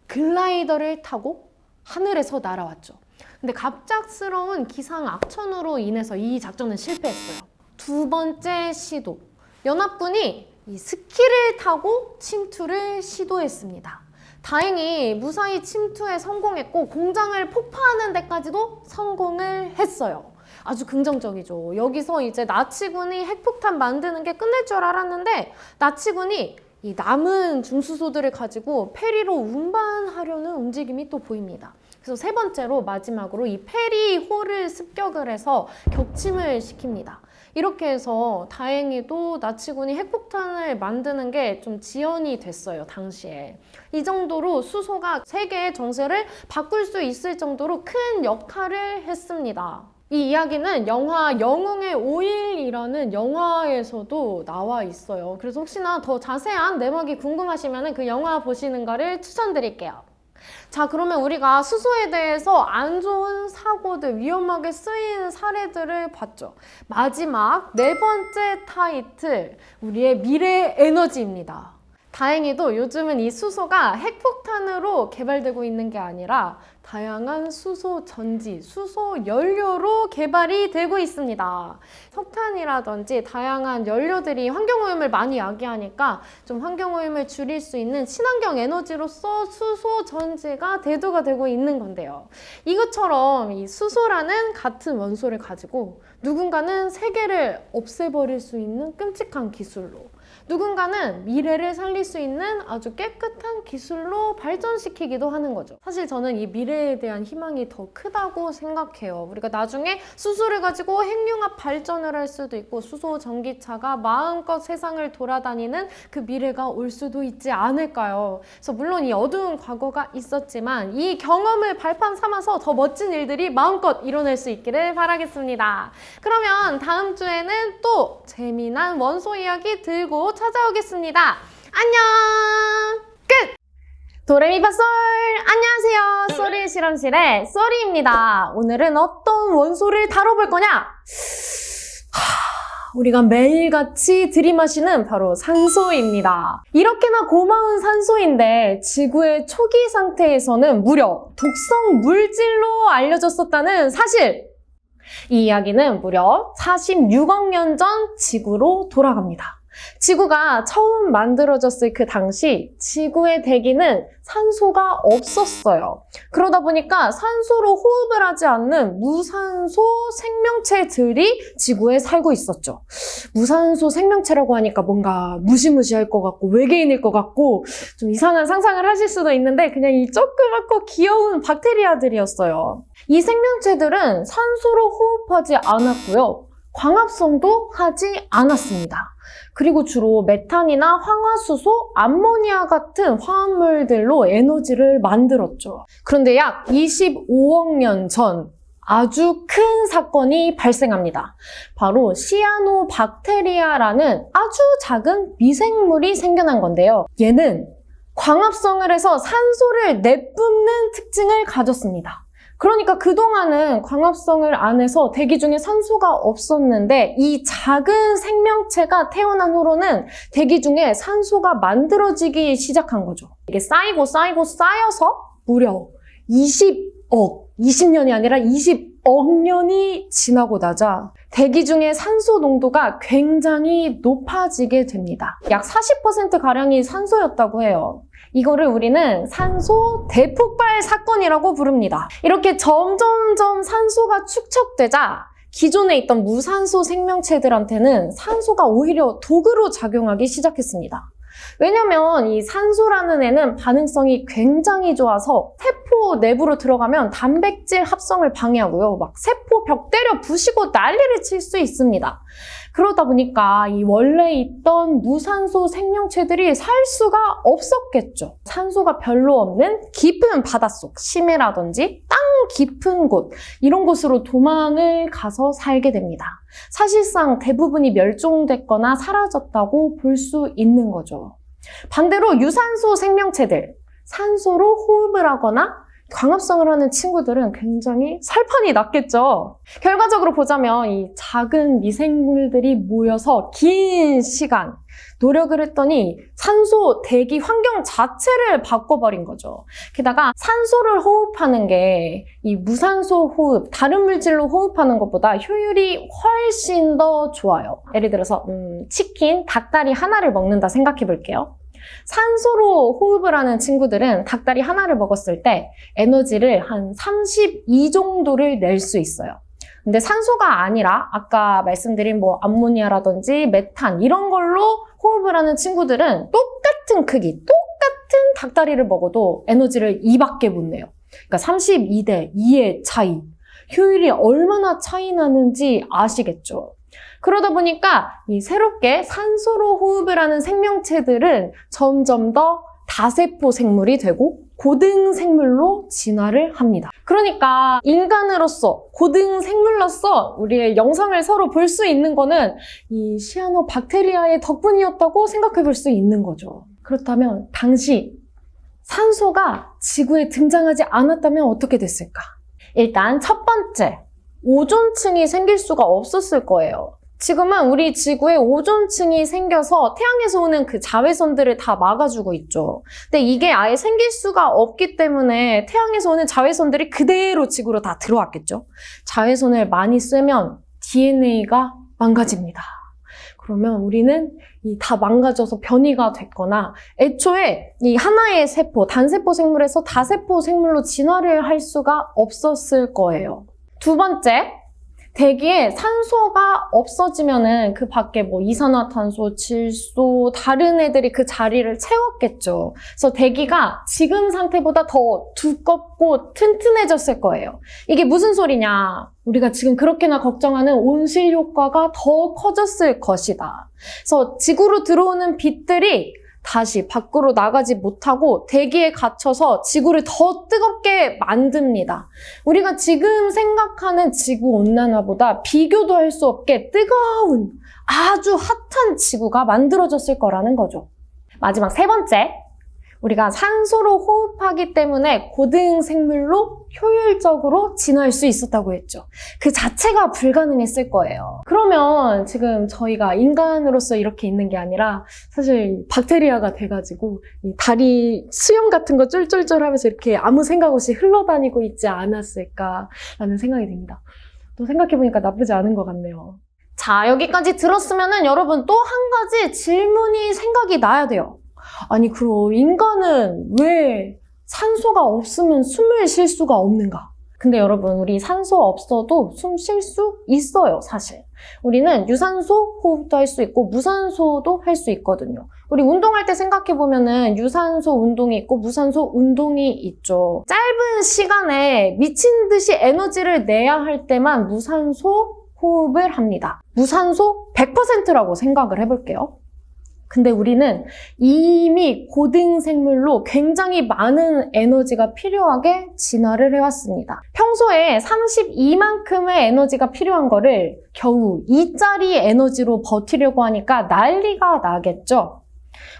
Speaker 1: 글라이더를 타고 하늘에서 날아왔죠. 근데 갑작스러운 기상 악천후로 인해서 이 작전은 실패했어요. 두 번째 시도. 연합군이 이 스키를 타고 침투를 시도했습니다. 다행히 무사히 침투에 성공했고 공장을 폭파하는 데까지도 성공을 했어요. 아주 긍정적이죠. 여기서 이제 나치군이 핵폭탄 만드는 게 끝날 줄 알았는데 나치군이 이 남은 중수소들을 가지고 페리로 운반하려는 움직임이 또 보입니다. 그래서 세 번째로 마지막으로 이 페리호를 습격을 해서 격침을 시킵니다. 이렇게 해서 다행히도 나치군이 핵폭탄을 만드는 게 좀 지연이 됐어요, 당시에. 이 정도로 수소가 세계의 정세를 바꿀 수 있을 정도로 큰 역할을 했습니다. 이 이야기는 영화 영웅의 5일이라는 영화에서도 나와 있어요. 그래서 혹시나 더 자세한 내막이 궁금하시면 그 영화 보시는 거를 추천드릴게요. 자, 그러면 우리가 수소에 대해서 안 좋은 사고들, 위험하게 쓰인 사례들을 봤죠. 마지막 네 번째 타이틀, 우리의 미래 에너지입니다. 다행히도 요즘은 이 수소가 핵폭탄으로 개발되고 있는 게 아니라 다양한 수소 전지, 수소 연료로 개발이 되고 있습니다. 석탄이라든지 다양한 연료들이 환경오염을 많이 야기하니까 좀 환경오염을 줄일 수 있는 친환경 에너지로서 수소 전지가 대두가 되고 있는 건데요. 이것처럼 이 수소라는 같은 원소를 가지고 누군가는 세계를 없애버릴 수 있는 끔찍한 기술로, 누군가는 미래를 살릴 수 있는 아주 깨끗한 기술로 발전시키기도 하는 거죠. 사실 저는 이 미래에 대한 희망이 더 크다고 생각해요. 우리가 나중에 수소를 가지고 핵융합 발전을 할 수도 있고 수소 전기차가 마음껏 세상을 돌아다니는 그 미래가 올 수도 있지 않을까요? 그래서 물론 이 어두운 과거가 있었지만 이 경험을 발판 삼아서 더 멋진 일들이 마음껏 일어날 수 있기를 바라겠습니다. 그러면 다음 주에는 또 재미난 원소 이야기 들고 찾아오겠습니다. 안녕! 끝! 도레미파솔! 안녕하세요. 쏘리 실험실의 쏘리입니다. 오늘은 어떤 원소를 다뤄볼 거냐? 우리가 매일같이 들이마시는 바로 산소입니다. 이렇게나 고마운 산소인데 지구의 초기 상태에서는 무려 독성 물질로 알려졌었다는 사실! 이 이야기는 무려 46억 년 전 지구로 돌아갑니다. 지구가 처음 만들어졌을 그 당시 지구의 대기는 산소가 없었어요. 그러다 보니까 산소로 호흡을 하지 않는 무산소 생명체들이 지구에 살고 있었죠. 무산소 생명체라고 하니까 뭔가 무시무시할 것 같고 외계인일 것 같고 좀 이상한 상상을 하실 수도 있는데 그냥 이 조그맣고 귀여운 박테리아들이었어요. 이 생명체들은 산소로 호흡하지 않았고요. 광합성도 하지 않았습니다. 그리고 주로 메탄이나 황화수소, 암모니아 같은 화합물들로 에너지를 만들었죠. 그런데 약 25억 년 전 아주 큰 사건이 발생합니다. 바로 시아노박테리아라는 아주 작은 미생물이 생겨난 건데요. 얘는 광합성을 해서 산소를 내뿜는 특징을 가졌습니다. 그러니까 그동안은 광합성을 안 해서 대기 중에 산소가 없었는데 이 작은 생명체가 태어난 후로는 대기 중에 산소가 만들어지기 시작한 거죠. 이게 쌓이고 쌓여서 무려 20년이 아니라 20억 년이 지나고 나자 대기 중에 산소 농도가 굉장히 높아지게 됩니다. 약 40%가량이 산소였다고 해요. 이거를 우리는 산소 대폭발 사건이라고 부릅니다. 이렇게 점점점 산소가 축적되자 기존에 있던 무산소 생명체들한테는 산소가 오히려 독으로 작용하기 시작했습니다. 왜냐면 이 산소라는 애는 반응성이 굉장히 좋아서 세포 내부로 들어가면 단백질 합성을 방해하고요. 막 세포 벽 때려 부시고 난리를 칠 수 있습니다. 그러다 보니까 이 원래 있던 무산소 생명체들이 살 수가 없었겠죠. 산소가 별로 없는 깊은 바닷속, 심해라든지 땅 깊은 곳, 이런 곳으로 도망을 가서 살게 됩니다. 사실상 대부분이 멸종됐거나 사라졌다고 볼 수 있는 거죠. 반대로 유산소 생명체들, 산소로 호흡을 하거나 광합성을 하는 친구들은 굉장히 살판이 났겠죠. 결과적으로 보자면 이 작은 미생물들이 모여서 긴 시간 노력을 했더니 산소 대기 환경 자체를 바꿔버린 거죠. 게다가 산소를 호흡하는 게 이 무산소 호흡, 다른 물질로 호흡하는 것보다 효율이 훨씬 더 좋아요. 예를 들어서 치킨, 닭다리 하나를 먹는다 생각해 볼게요. 산소로 호흡을 하는 친구들은 닭다리 하나를 먹었을 때 에너지를 한 32 정도를 낼 수 있어요. 근데 산소가 아니라 아까 말씀드린 뭐 암모니아라든지 메탄 이런 걸로 호흡을 하는 친구들은 똑같은 크기, 똑같은 닭다리를 먹어도 에너지를 2밖에 못 내요. 그러니까 32대 2의 차이. 효율이 얼마나 차이 나는지 아시겠죠? 그러다 보니까 이 새롭게 산소로 호흡을 하는 생명체들은 점점 더 다세포 생물이 되고 고등 생물로 진화를 합니다. 그러니까 인간으로서, 고등 생물로서 우리의 영상을 서로 볼 수 있는 거는 이 시아노박테리아의 덕분이었다고 생각해 볼 수 있는 거죠. 그렇다면 당시 산소가 지구에 등장하지 않았다면 어떻게 됐을까? 일단 첫 번째, 오존층이 생길 수가 없었을 거예요. 지금은 우리 지구에 오존층이 생겨서 태양에서 오는 그 자외선들을 다 막아주고 있죠. 근데 이게 아예 생길 수가 없기 때문에 태양에서 오는 자외선들이 그대로 지구로 다 들어왔겠죠. 자외선을 많이 쓰면 DNA가 망가집니다. 그러면 우리는 다 망가져서 변이가 됐거나 애초에 이 하나의 세포, 단세포 생물에서 다세포 생물로 진화를 할 수가 없었을 거예요. 두 번째, 대기에 산소가 없어지면은 그 밖에 뭐 이산화탄소, 질소, 다른 애들이 그 자리를 채웠겠죠. 그래서 대기가 지금 상태보다 더 두껍고 튼튼해졌을 거예요. 이게 무슨 소리냐? 우리가 지금 그렇게나 걱정하는 온실 효과가 더 커졌을 것이다. 그래서 지구로 들어오는 빛들이 다시 밖으로 나가지 못하고 대기에 갇혀서 지구를 더 뜨겁게 만듭니다. 우리가 지금 생각하는 지구온난화보다 비교도 할 수 없게 뜨거운 아주 핫한 지구가 만들어졌을 거라는 거죠. 마지막 세 번째, 우리가 산소로 호흡하기 때문에 고등 생물로 효율적으로 진화할 수 있었다고 했죠. 그 자체가 불가능했을 거예요. 그러면 지금 저희가 인간으로서 이렇게 있는 게 아니라 사실 박테리아가 돼가지고 이 다리 수염 같은 거 쫄쫄쫄 하면서 이렇게 아무 생각 없이 흘러다니고 있지 않았을까라는 생각이 듭니다. 또 생각해보니까 나쁘지 않은 것 같네요. 자, 여기까지 들었으면은 여러분 또 한 가지 질문이 생각이 나야 돼요. 아니, 그럼 인간은 왜 산소가 없으면 숨을 쉴 수가 없는가? 근데 여러분, 우리 산소 없어도 숨 쉴 수 있어요, 사실. 우리는 유산소 호흡도 할 수 있고 무산소도 할 수 있거든요. 우리 운동할 때 생각해보면은 유산소 운동이 있고 무산소 운동이 있죠. 짧은 시간에 미친 듯이 에너지를 내야 할 때만 무산소 호흡을 합니다. 무산소 100%라고 생각을 해볼게요. 근데 우리는 이미 고등생물로 굉장히 많은 에너지가 필요하게 진화를 해왔습니다. 평소에 32만큼의 에너지가 필요한 거를 겨우 2짜리 에너지로 버티려고 하니까 난리가 나겠죠?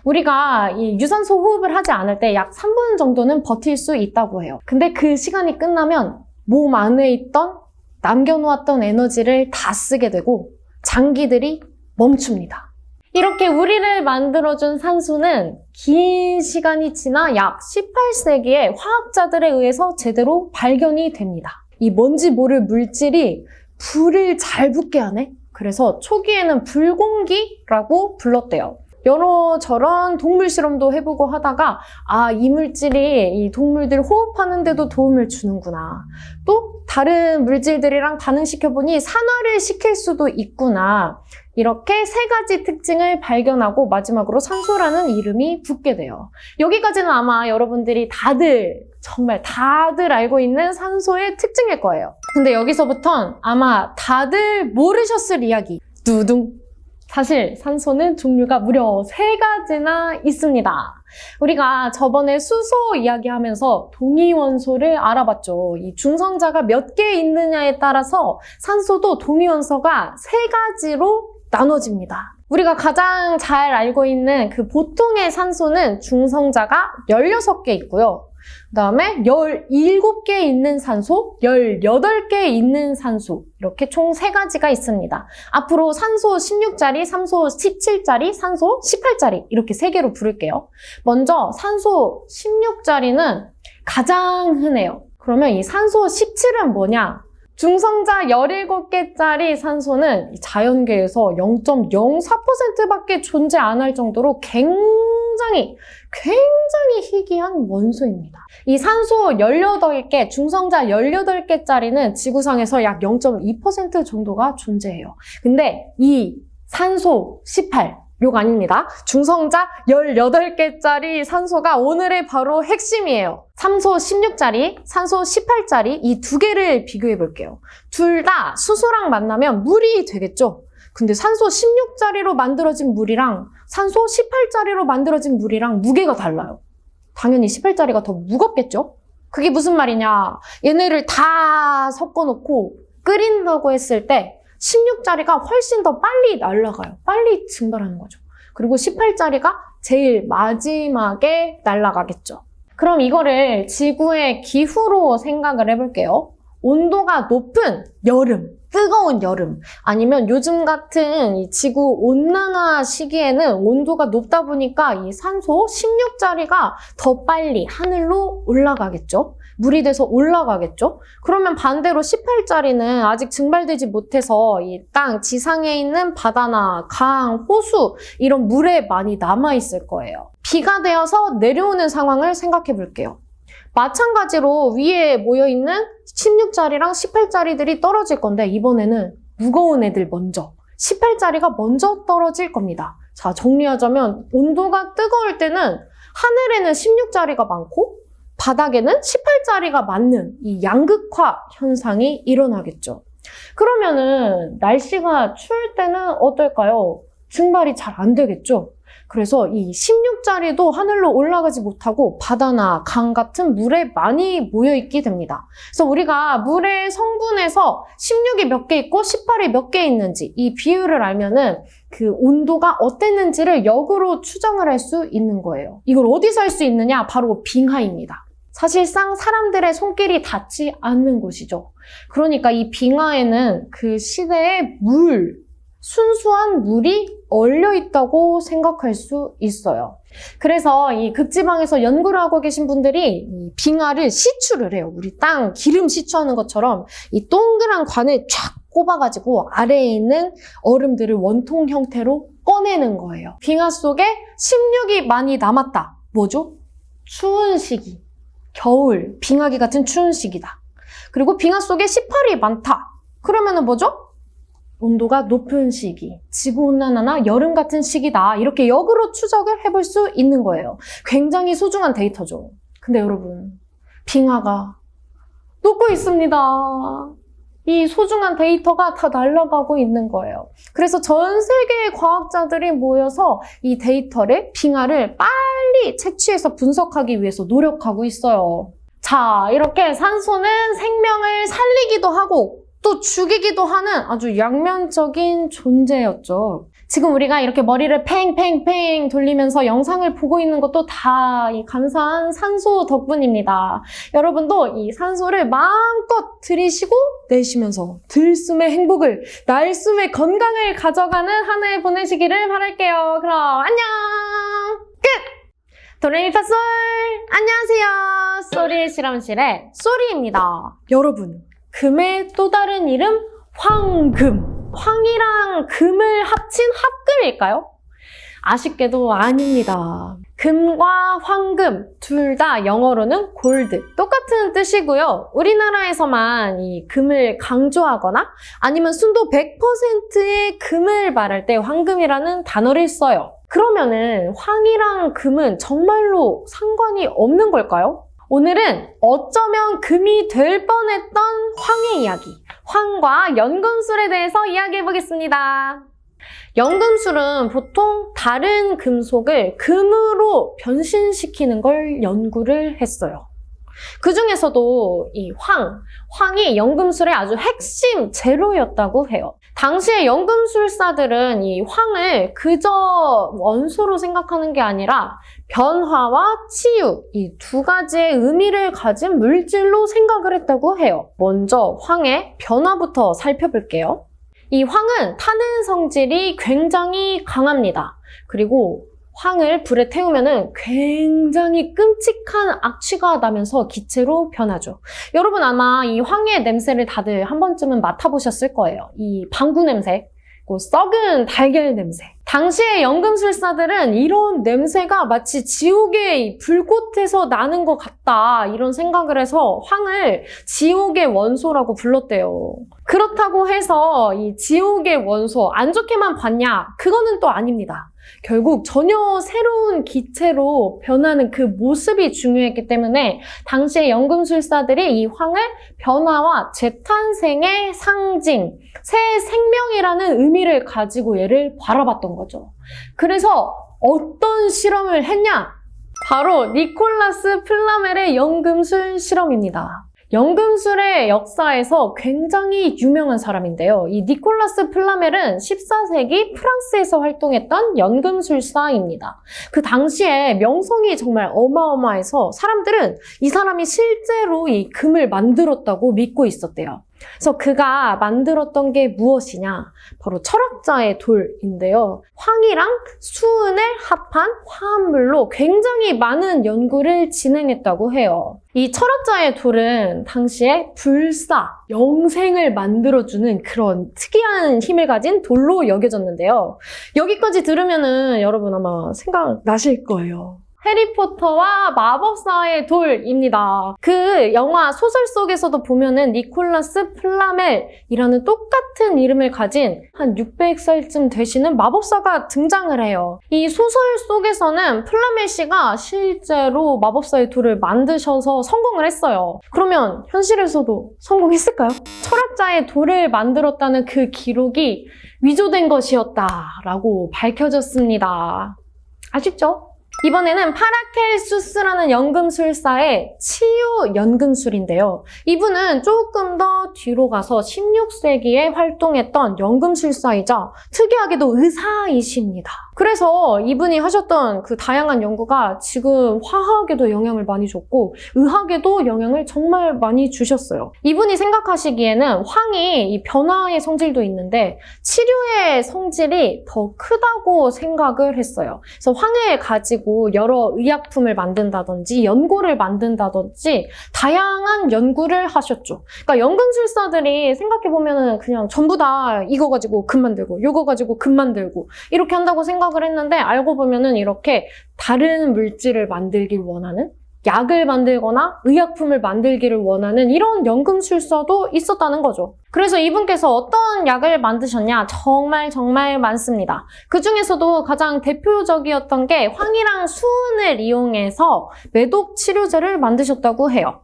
Speaker 1: 우리가 이 유산소 호흡을 하지 않을 때 약 3분 정도는 버틸 수 있다고 해요. 근데 그 시간이 끝나면 몸 안에 있던 남겨놓았던 에너지를 다 쓰게 되고 장기들이 멈춥니다. 이렇게 우리를 만들어준 산소는 긴 시간이 지나 약 18세기에 화학자들에 의해서 제대로 발견이 됩니다. 이 뭔지 모를 물질이 불을 잘 붙게 하네? 그래서 초기에는 불공기라고 불렀대요. 여러저런 동물 실험도 해보고 하다가 아, 이 물질이 이 동물들 호흡하는 데도 도움을 주는구나. 또 다른 물질들이랑 반응시켜보니 산화를 시킬 수도 있구나. 이렇게 세 가지 특징을 발견하고 마지막으로 산소라는 이름이 붙게 돼요. 여기까지는 아마 여러분들이 정말 다들 알고 있는 산소의 특징일 거예요. 근데 여기서부턴 아마 다들 모르셨을 이야기. 두둥. 사실 산소는 종류가 무려 3가지나 있습니다. 우리가 저번에 수소 이야기하면서 동위원소를 알아봤죠. 이 중성자가 몇 개 있느냐에 따라서 산소도 동위원소가 3가지로 나눠집니다. 우리가 가장 잘 알고 있는 그 보통의 산소는 중성자가 16개 있고요. 그 다음에 17개 있는 산소, 18개 있는 산소, 이렇게 총 3가지가 있습니다. 앞으로 산소 16짜리, 산소 17짜리, 산소 18짜리 이렇게 3개로 부를게요. 먼저 산소 16짜리는 가장 흔해요. 그러면 이 산소 17은 뭐냐? 중성자 17개짜리 산소는 자연계에서 0.04%밖에 존재 안 할 정도로 굉장히 희귀한 원소입니다. 이 산소 18개, 중성자 18개짜리는 지구상에서 약 0.2% 정도가 존재해요. 근데 이 산소 18, 욕 아닙니다. 중성자 18개짜리 산소가 오늘의 바로 핵심이에요. 산소 16짜리, 산소 18짜리 이 2개를 비교해 볼게요. 둘 다 수소랑 만나면 물이 되겠죠? 근데 산소 16짜리로 만들어진 물이랑 산소 18짜리로 만들어진 물이랑 무게가 달라요. 당연히 18짜리가 더 무겁겠죠? 그게 무슨 말이냐? 얘네를 다 섞어놓고 끓인다고 했을 때 16짜리가 훨씬 더 빨리 날아가요. 빨리 증발하는 거죠. 그리고 18짜리가 제일 마지막에 날아가겠죠. 그럼 이거를 지구의 기후로 생각을 해볼게요. 온도가 높은 여름, 뜨거운 여름, 아니면 요즘 같은 이 지구 온난화 시기에는 온도가 높다 보니까 이 산소 16짜리가 더 빨리 하늘로 올라가겠죠. 물이 돼서 올라가겠죠. 그러면 반대로 18짜리는 아직 증발되지 못해서 이 땅 지상에 있는 바다나 강, 호수 이런 물에 많이 남아있을 거예요. 비가 되어서 내려오는 상황을 생각해 볼게요. 마찬가지로 위에 모여있는 16짜리랑 18짜리들이 떨어질 건데 이번에는 무거운 애들 먼저 18짜리가 먼저 떨어질 겁니다. 자, 정리하자면 온도가 뜨거울 때는 하늘에는 16짜리가 많고 바닥에는 18짜리가 많는 이 양극화 현상이 일어나겠죠. 그러면은 날씨가 추울 때는 어떨까요? 증발이 잘 안 되겠죠? 그래서 이 16짜리도 하늘로 올라가지 못하고 바다나 강 같은 물에 많이 모여있게 됩니다. 그래서 우리가 물의 성분에서 16이 몇 개 있고 18이 몇 개 있는지 이 비율을 알면은 그 온도가 어땠는지를 역으로 추정을 할 수 있는 거예요. 이걸 어디서 할 수 있느냐? 바로 빙하입니다. 사실상 사람들의 손길이 닿지 않는 곳이죠. 그러니까 이 빙하에는 그 시대의 순수한 물이 얼려 있다고 생각할 수 있어요. 그래서 이 극지방에서 연구를 하고 계신 분들이 이 빙하를 시추를 해요. 우리 땅 기름 시추하는 것처럼 이 동그란 관을 쫙 꼽아가지고 아래에 있는 얼음들을 원통 형태로 꺼내는 거예요. 빙하 속에 16이 많이 남았다. 뭐죠? 추운 시기. 겨울, 빙하기 같은 추운 시기다. 그리고 빙하 속에 18이 많다. 그러면은 뭐죠? 온도가 높은 시기, 지구온난화나 여름 같은 시기다. 이렇게 역으로 추적을 해볼 수 있는 거예요. 굉장히 소중한 데이터죠. 근데 여러분, 빙하가 녹고 있습니다. 이 소중한 데이터가 다 날아가고 있는 거예요. 그래서 전 세계의 과학자들이 모여서 이 데이터를, 빙하를 빨리 채취해서 분석하기 위해서 노력하고 있어요. 자, 이렇게 산소는 생명을 살리기도 하고 또 죽이기도 하는 아주 양면적인 존재였죠. 지금 우리가 이렇게 머리를 팽팽팽 돌리면서 영상을 보고 있는 것도 다 이 감사한 산소 덕분입니다. 여러분도 이 산소를 마음껏 들이쉬고 내쉬면서 들숨의 행복을, 날숨의 건강을 가져가는 한 해 보내시기를 바랄게요. 그럼 안녕! 끝! 도레미파솔! 안녕하세요. 소리의 실험실의 소리입니다. 여러분, 금의 또 다른 이름 황금. 황이랑 금을 합친 합금일까요? 아쉽게도 아닙니다. 금과 황금 둘 다 영어로는 골드, 똑같은 뜻이고요. 우리나라에서만 이 금을 강조하거나 아니면 순도 100%의 금을 말할 때 황금이라는 단어를 써요. 그러면은 황이랑 금은 정말로 상관이 없는 걸까요? 오늘은 어쩌면 금이 될 뻔했던 황의 이야기, 황과 연금술에 대해서 이야기해 보겠습니다. 연금술은 보통 다른 금속을 금으로 변신시키는 걸 연구를 했어요. 그 중에서도 이 황이 연금술의 아주 핵심 재료였다고 해요. 당시의 연금술사들은 이 황을 그저 원소로 생각하는 게 아니라 변화와 치유, 이 두 가지의 의미를 가진 물질로 생각을 했다고 해요. 먼저 황의 변화부터 살펴볼게요. 이 황은 타는 성질이 굉장히 강합니다. 그리고 황을 불에 태우면은 굉장히 끔찍한 악취가 나면서 기체로 변하죠. 여러분 아마 이 황의 냄새를 다들 한 번쯤은 맡아보셨을 거예요. 이 방구 냄새, 썩은 달걀 냄새. 당시의 연금술사들은 이런 냄새가 마치 지옥의 불꽃에서 나는 것 같다 이런 생각을 해서 황을 지옥의 원소라고 불렀대요. 그렇다고 해서 이 지옥의 원소 안 좋게만 봤냐? 그거는 또 아닙니다. 결국 전혀 새로운 기체로 변하는 그 모습이 중요했기 때문에 당시의 연금술사들이 이 황을 변화와 재탄생의 상징, 새 생명이라는 의미를 가지고 얘를 바라봤던 거죠. 그래서 어떤 실험을 했냐? 바로 니콜라스 플라멜의 연금술 실험입니다. 연금술의 역사에서 굉장히 유명한 사람인데요. 이 니콜라스 플라멜은 14세기 프랑스에서 활동했던 연금술사입니다. 그 당시에 명성이 정말 어마어마해서 사람들은 이 사람이 실제로 이 금을 만들었다고 믿고 있었대요. 그래서 그가 만들었던 게 무엇이냐? 바로 철학자의 돌인데요. 황이랑 수은을 합한 화합물로 굉장히 많은 연구를 진행했다고 해요. 이 철학자의 돌은 당시에 불사, 영생을 만들어주는 그런 특이한 힘을 가진 돌로 여겨졌는데요. 여기까지 들으면은 여러분 아마 생각나실 거예요. 해리포터와 마법사의 돌입니다. 그 영화 소설 속에서도 보면은 니콜라스 플라멜이라는 똑같은 이름을 가진 한 600살쯤 되시는 마법사가 등장을 해요. 이 소설 속에서는 플라멜 씨가 실제로 마법사의 돌을 만드셔서 성공을 했어요. 그러면 현실에서도 성공했을까요? 철학자의 돌을 만들었다는 그 기록이 위조된 것이었다라고 밝혀졌습니다. 아쉽죠? 이번에는 파라켈수스라는 연금술사의 치유 연금술인데요. 이분은 조금 더 뒤로 가서 16세기에 활동했던 연금술사이자 특이하게도 의사이십니다. 그래서 이분이 하셨던 그 다양한 연구가 지금 화학에도 영향을 많이 줬고 의학에도 영향을 정말 많이 주셨어요. 이분이 생각하시기에는 황이 이 변화의 성질도 있는데 치료의 성질이 더 크다고 생각을 했어요. 그래서 황을 가지고 가지고 여러 의약품을 만든다든지 연고를 만든다든지 다양한 연구를 하셨죠. 그러니까 연금술사들이 생각해보면은 그냥 전부 다 이거 가지고 금 만들고 요거 가지고 금 만들고 이렇게 한다고 생각을 했는데 알고 보면은 이렇게 다른 물질을 만들길 원하는 약을 만들거나 의약품을 만들기를 원하는 이런 연금술사도 있었다는 거죠. 그래서 이분께서 어떤 약을 만드셨냐? 정말 많습니다. 그 중에서도 가장 대표적이었던 게 황이랑 수은을 이용해서 매독 치료제를 만드셨다고 해요.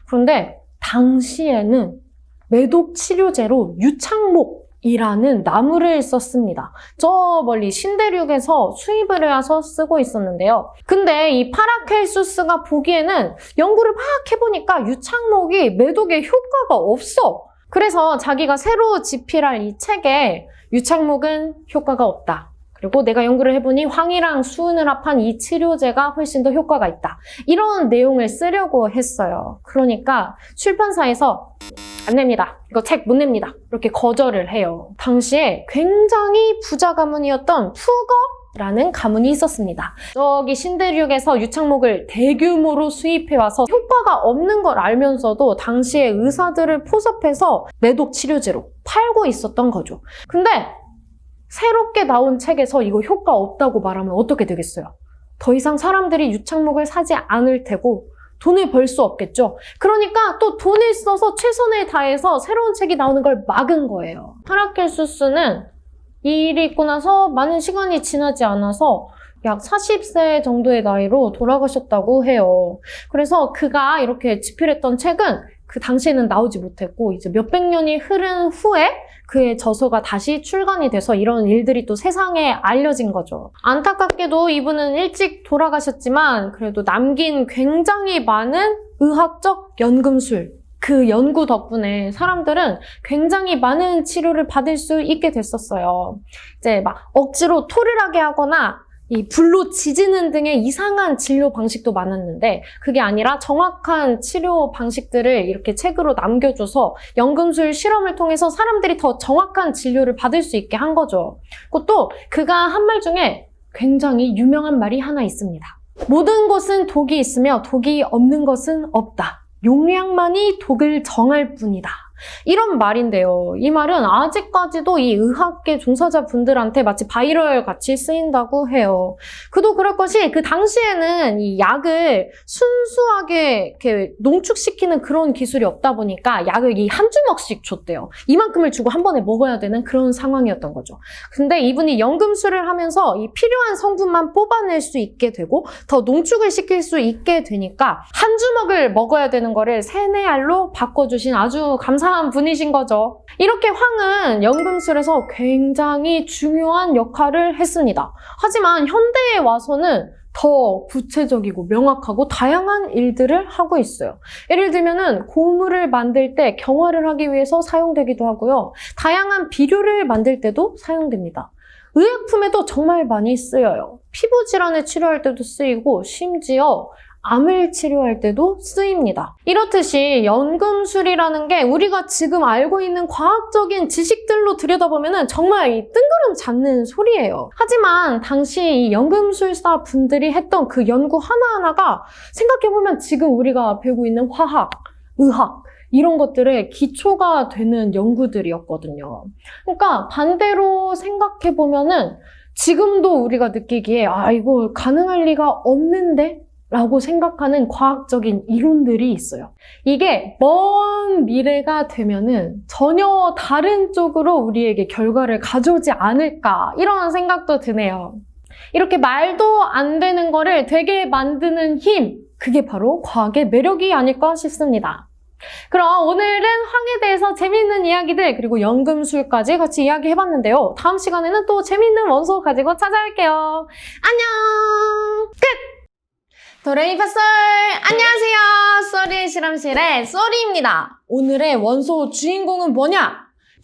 Speaker 1: 그런데 당시에는 매독 치료제로 유창목이라는 나무를 썼습니다. 저 멀리 신대륙에서 수입을 해와서 쓰고 있었는데요. 근데 이 파라켈수스가 보기에는 연구를 막 해보니까 유창목이 매독에 효과가 없어. 그래서 자기가 새로 집필할 이 책에 유창목은 효과가 없다. 그리고 내가 연구를 해보니 황이랑 수은을 합한 이 치료제가 훨씬 더 효과가 있다. 이런 내용을 쓰려고 했어요. 그러니까 출판사에서 안 냅니다. 이거 책 못 냅니다. 이렇게 거절을 해요. 당시에 굉장히 부자 가문이었던 푸거라는 가문이 있었습니다. 저기 신대륙에서 유창목을 대규모로 수입해와서 효과가 없는 걸 알면서도 당시에 의사들을 포섭해서 매독 치료제로 팔고 있었던 거죠. 근데 새롭게 나온 책에서 이거 효과 없다고 말하면 어떻게 되겠어요? 더 이상 사람들이 유창목을 사지 않을 테고 돈을 벌 수 없겠죠. 그러니까 또 돈을 써서 최선을 다해서 새로운 책이 나오는 걸 막은 거예요. 파라켈수스는 이 일이 있고 나서 많은 시간이 지나지 않아서 약 40세 정도의 나이로 돌아가셨다고 해요. 그래서 그가 이렇게 집필했던 책은 그 당시에는 나오지 못했고 이제 몇백 년이 흐른 후에 그의 저서가 다시 출간이 돼서 이런 일들이 또 세상에 알려진 거죠. 안타깝게도 이분은 일찍 돌아가셨지만 그래도 남긴 굉장히 많은 의학적 연금술, 그 연구 덕분에 사람들은 굉장히 많은 치료를 받을 수 있게 됐었어요. 이제 막 억지로 토를 하게 하거나 이 불로 지지는 등의 이상한 진료 방식도 많았는데 그게 아니라 정확한 치료 방식들을 이렇게 책으로 남겨줘서 연금술 실험을 통해서 사람들이 더 정확한 진료를 받을 수 있게 한 거죠. 그것도 그가 한 말 중에 굉장히 유명한 말이 하나 있습니다. 모든 것은 독이 있으며 독이 없는 것은 없다. 용량만이 독을 정할 뿐이다. 이런 말인데요. 이 말은 아직까지도 이 의학계 종사자분들한테 마치 바이럴 같이 쓰인다고 해요. 그도 그럴 것이 그 당시에는 이 약을 순수하게 이렇게 농축시키는 그런 기술이 없다 보니까 약을 이 한 주먹씩 줬대요. 이만큼을 주고 한 번에 먹어야 되는 그런 상황이었던 거죠. 근데 이분이 연금술을 하면서 이 필요한 성분만 뽑아낼 수 있게 되고 더 농축을 시킬 수 있게 되니까 한 주먹을 먹어야 되는 거를 3-4알로 바꿔주신 아주 감사한 분이신 거죠. 이렇게 황은 연금술에서 굉장히 중요한 역할을 했습니다. 하지만 현대에 와서는 더 구체적이고 명확하고 다양한 일들을 하고 있어요. 예를 들면은 고물을 만들 때 경화를 하기 위해서 사용되기도 하고요. 다양한 비료를 만들 때도 사용됩니다. 의약품에도 정말 많이 쓰여요. 피부 질환을 치료할 때도 쓰이고 심지어 암을 치료할 때도 쓰입니다. 이렇듯이 연금술이라는 게 우리가 지금 알고 있는 과학적인 지식들로 들여다보면 정말 이 뜬구름 잡는 소리예요. 하지만 당시 이 연금술사 분들이 했던 그 연구 하나하나가 생각해보면 지금 우리가 배우고 있는 화학, 의학 이런 것들의 기초가 되는 연구들이었거든요. 그러니까 반대로 생각해보면은 지금도 우리가 느끼기에 이거 가능할 리가 없는데? 라고 생각하는 과학적인 이론들이 있어요. 이게 먼 미래가 되면은 전혀 다른 쪽으로 우리에게 결과를 가져오지 않을까 이런 생각도 드네요. 이렇게 말도 안 되는 거를 되게 만드는 힘, 그게 바로 과학의 매력이 아닐까 싶습니다. 그럼 오늘은 황에 대해서 재미있는 이야기들 그리고 연금술까지 같이 이야기해봤는데요. 다음 시간에는 또 재미있는 원소 가지고 찾아올게요. 안녕! 끝! 도레미파솔! 안녕하세요. 쏘리 실험실의 쏘리입니다. 오늘의 원소 주인공은 뭐냐?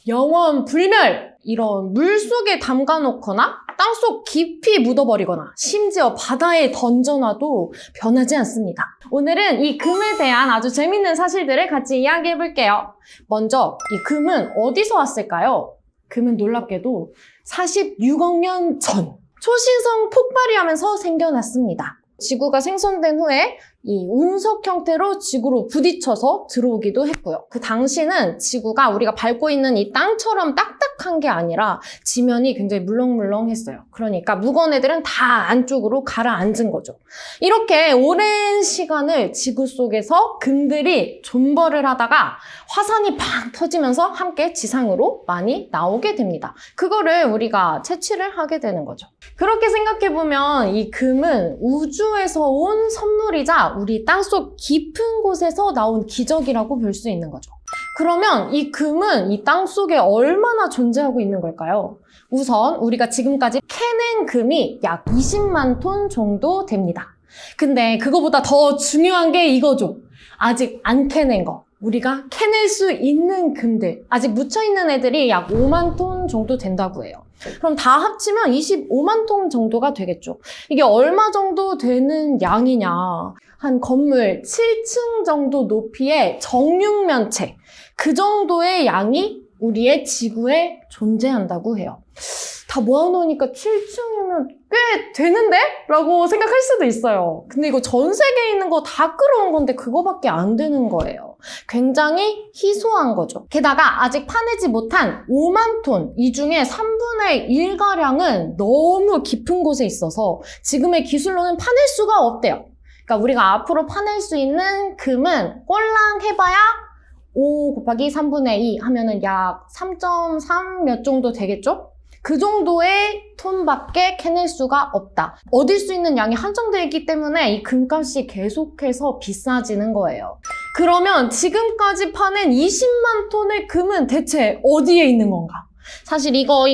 Speaker 1: 영원 불멸! 이런 물속에 담가놓거나 땅속 깊이 묻어버리거나 심지어 바다에 던져놔도 변하지 않습니다. 오늘은 이 금에 대한 아주 재밌는 사실들을 같이 이야기해볼게요. 먼저 이 금은 어디서 왔을까요? 금은 놀랍게도 46억 년 전 초신성 폭발이 하면서 생겨났습니다. 지구가 생성된 후에 이 운석 형태로 지구로 부딪혀서 들어오기도 했고요. 그 당시는 지구가 우리가 밟고 있는 이 땅처럼 딱딱한 게 아니라 지면이 굉장히 물렁물렁했어요. 그러니까 무거운 애들은 다 안쪽으로 가라앉은 거죠. 이렇게 오랜 시간을 지구 속에서 금들이 존버를 하다가 화산이 팡 터지면서 함께 지상으로 많이 나오게 됩니다. 그거를 우리가 채취를 하게 되는 거죠. 그렇게 생각해보면 이 금은 우주에서 온 선물이자 우리 땅속 깊은 곳에서 나온 기적이라고 볼 수 있는 거죠. 그러면 이 금은 이 땅속에 얼마나 존재하고 있는 걸까요? 우선 우리가 지금까지 캐낸 금이 약 20만 톤 정도 됩니다. 근데 그거보다 더 중요한 게 이거죠. 아직 안 캐낸 거. 우리가 캐낼 수 있는 금들, 아직 묻혀있는 애들이 약 5만 톤 정도 된다고 해요. 그럼 다 합치면 25만 톤 정도가 되겠죠. 이게 얼마 정도 되는 양이냐. 한 건물 7층 정도 높이의 정육면체, 그 정도의 양이 우리의 지구에 존재한다고 해요. 다 모아놓으니까 7층이면 꽤 되는데? 라고 생각할 수도 있어요. 근데 이거 전 세계에 있는 거 다 끌어온 건데 그거밖에 안 되는 거예요. 굉장히 희소한 거죠. 게다가 아직 파내지 못한 5만 톤, 이 중에 3분의 1가량은 너무 깊은 곳에 있어서 지금의 기술로는 파낼 수가 없대요. 그러니까 우리가 앞으로 파낼 수 있는 금은 꼴랑 해봐야 5 곱하기 3분의 2 하면은 약 3.3 몇 정도 되겠죠? 그 정도의 톤밖에 캐낼 수가 없다. 얻을 수 있는 양이 한정되어 있기 때문에 이 금값이 계속해서 비싸지는 거예요. 그러면 지금까지 파낸 20만 톤의 금은 대체 어디에 있는 건가? 사실 이거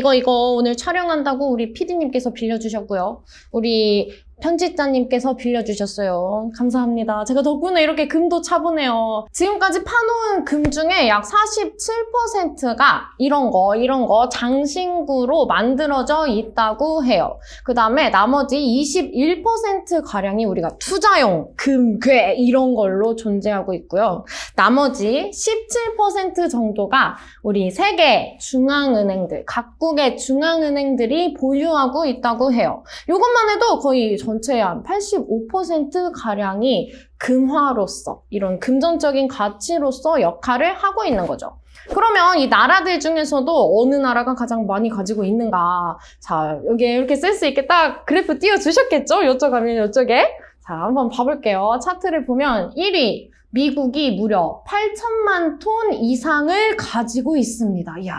Speaker 1: 오늘 촬영한다고 우리 PD님께서 빌려주셨고요. 우리 편집자님께서 빌려주셨어요. 감사합니다. 제가 덕분에 이렇게 금도 차보네요. 지금까지 파놓은 금 중에 약 47%가 이런 거 장신구로 만들어져 있다고 해요. 그 다음에 나머지 21%가량이 우리가 투자용, 금, 괴 이런 걸로 존재하고 있고요. 나머지 17% 정도가 우리 세계 중앙은행들, 각국의 중앙은행들이 보유하고 있다고 해요. 이것만 해도 거의 전체의 한 85%가량이 금화로서, 이런 금전적인 가치로서 역할을 하고 있는 거죠. 그러면 이 나라들 중에서도 어느 나라가 가장 많이 가지고 있는가? 자, 여기에 이렇게 쓸 수 있게 딱 그래프 띄워주셨겠죠? 이쪽하면 이쪽에. 자, 한번 봐볼게요. 차트를 보면 1위, 미국이 무려 8천만 톤 이상을 가지고 있습니다. 이야,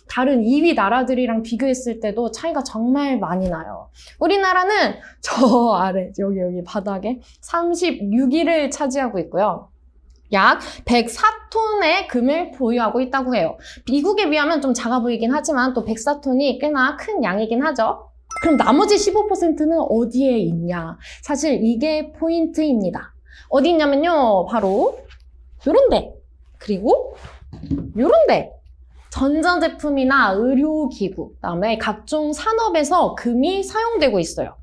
Speaker 1: 다른 2위 나라들이랑 비교했을 때도 차이가 정말 많이 나요. 우리나라는 저 아래, 여기 바닥에 36위를 차지하고 있고요. 약 104톤의 금을 보유하고 있다고 해요. 미국에 비하면 좀 작아 보이긴 하지만 또 104톤이 꽤나 큰 양이긴 하죠. 그럼 나머지 15%는 어디에 있냐? 사실 이게 포인트입니다. 어디 있냐면요, 바로 요런데, 그리고 요런데, 전자제품이나 의료기구, 그다음에 각종 산업에서 금이 사용되고 있어요.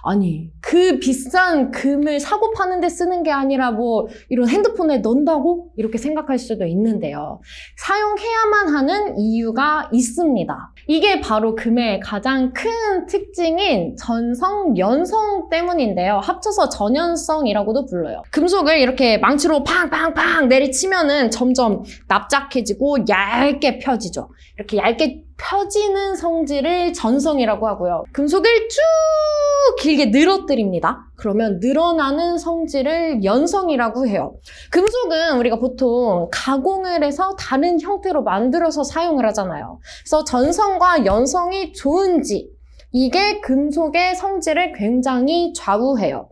Speaker 1: 아니, 그 비싼 금을 사고 파는데 쓰는 게 아니라 뭐 이런 핸드폰에 넣는다고? 이렇게 생각할 수도 있는데요. 사용해야만 하는 이유가 있습니다. 이게 바로 금의 가장 큰 특징인 전성, 연성 때문인데요. 합쳐서 전연성이라고도 불러요. 금속을 이렇게 망치로 팡팡팡 내리치면은 점점 납작해지고 얇게 펴지죠. 이렇게 얇게 펴지는 성질을 전성이라고 하고요. 금속을 쭉 길게 늘어뜨립니다. 그러면 늘어나는 성질을 연성이라고 해요. 금속은 우리가 보통 가공을 해서 다른 형태로 만들어서 사용을 하잖아요. 그래서 전성과 연성이 좋은지, 이게 금속의 성질을 굉장히 좌우해요.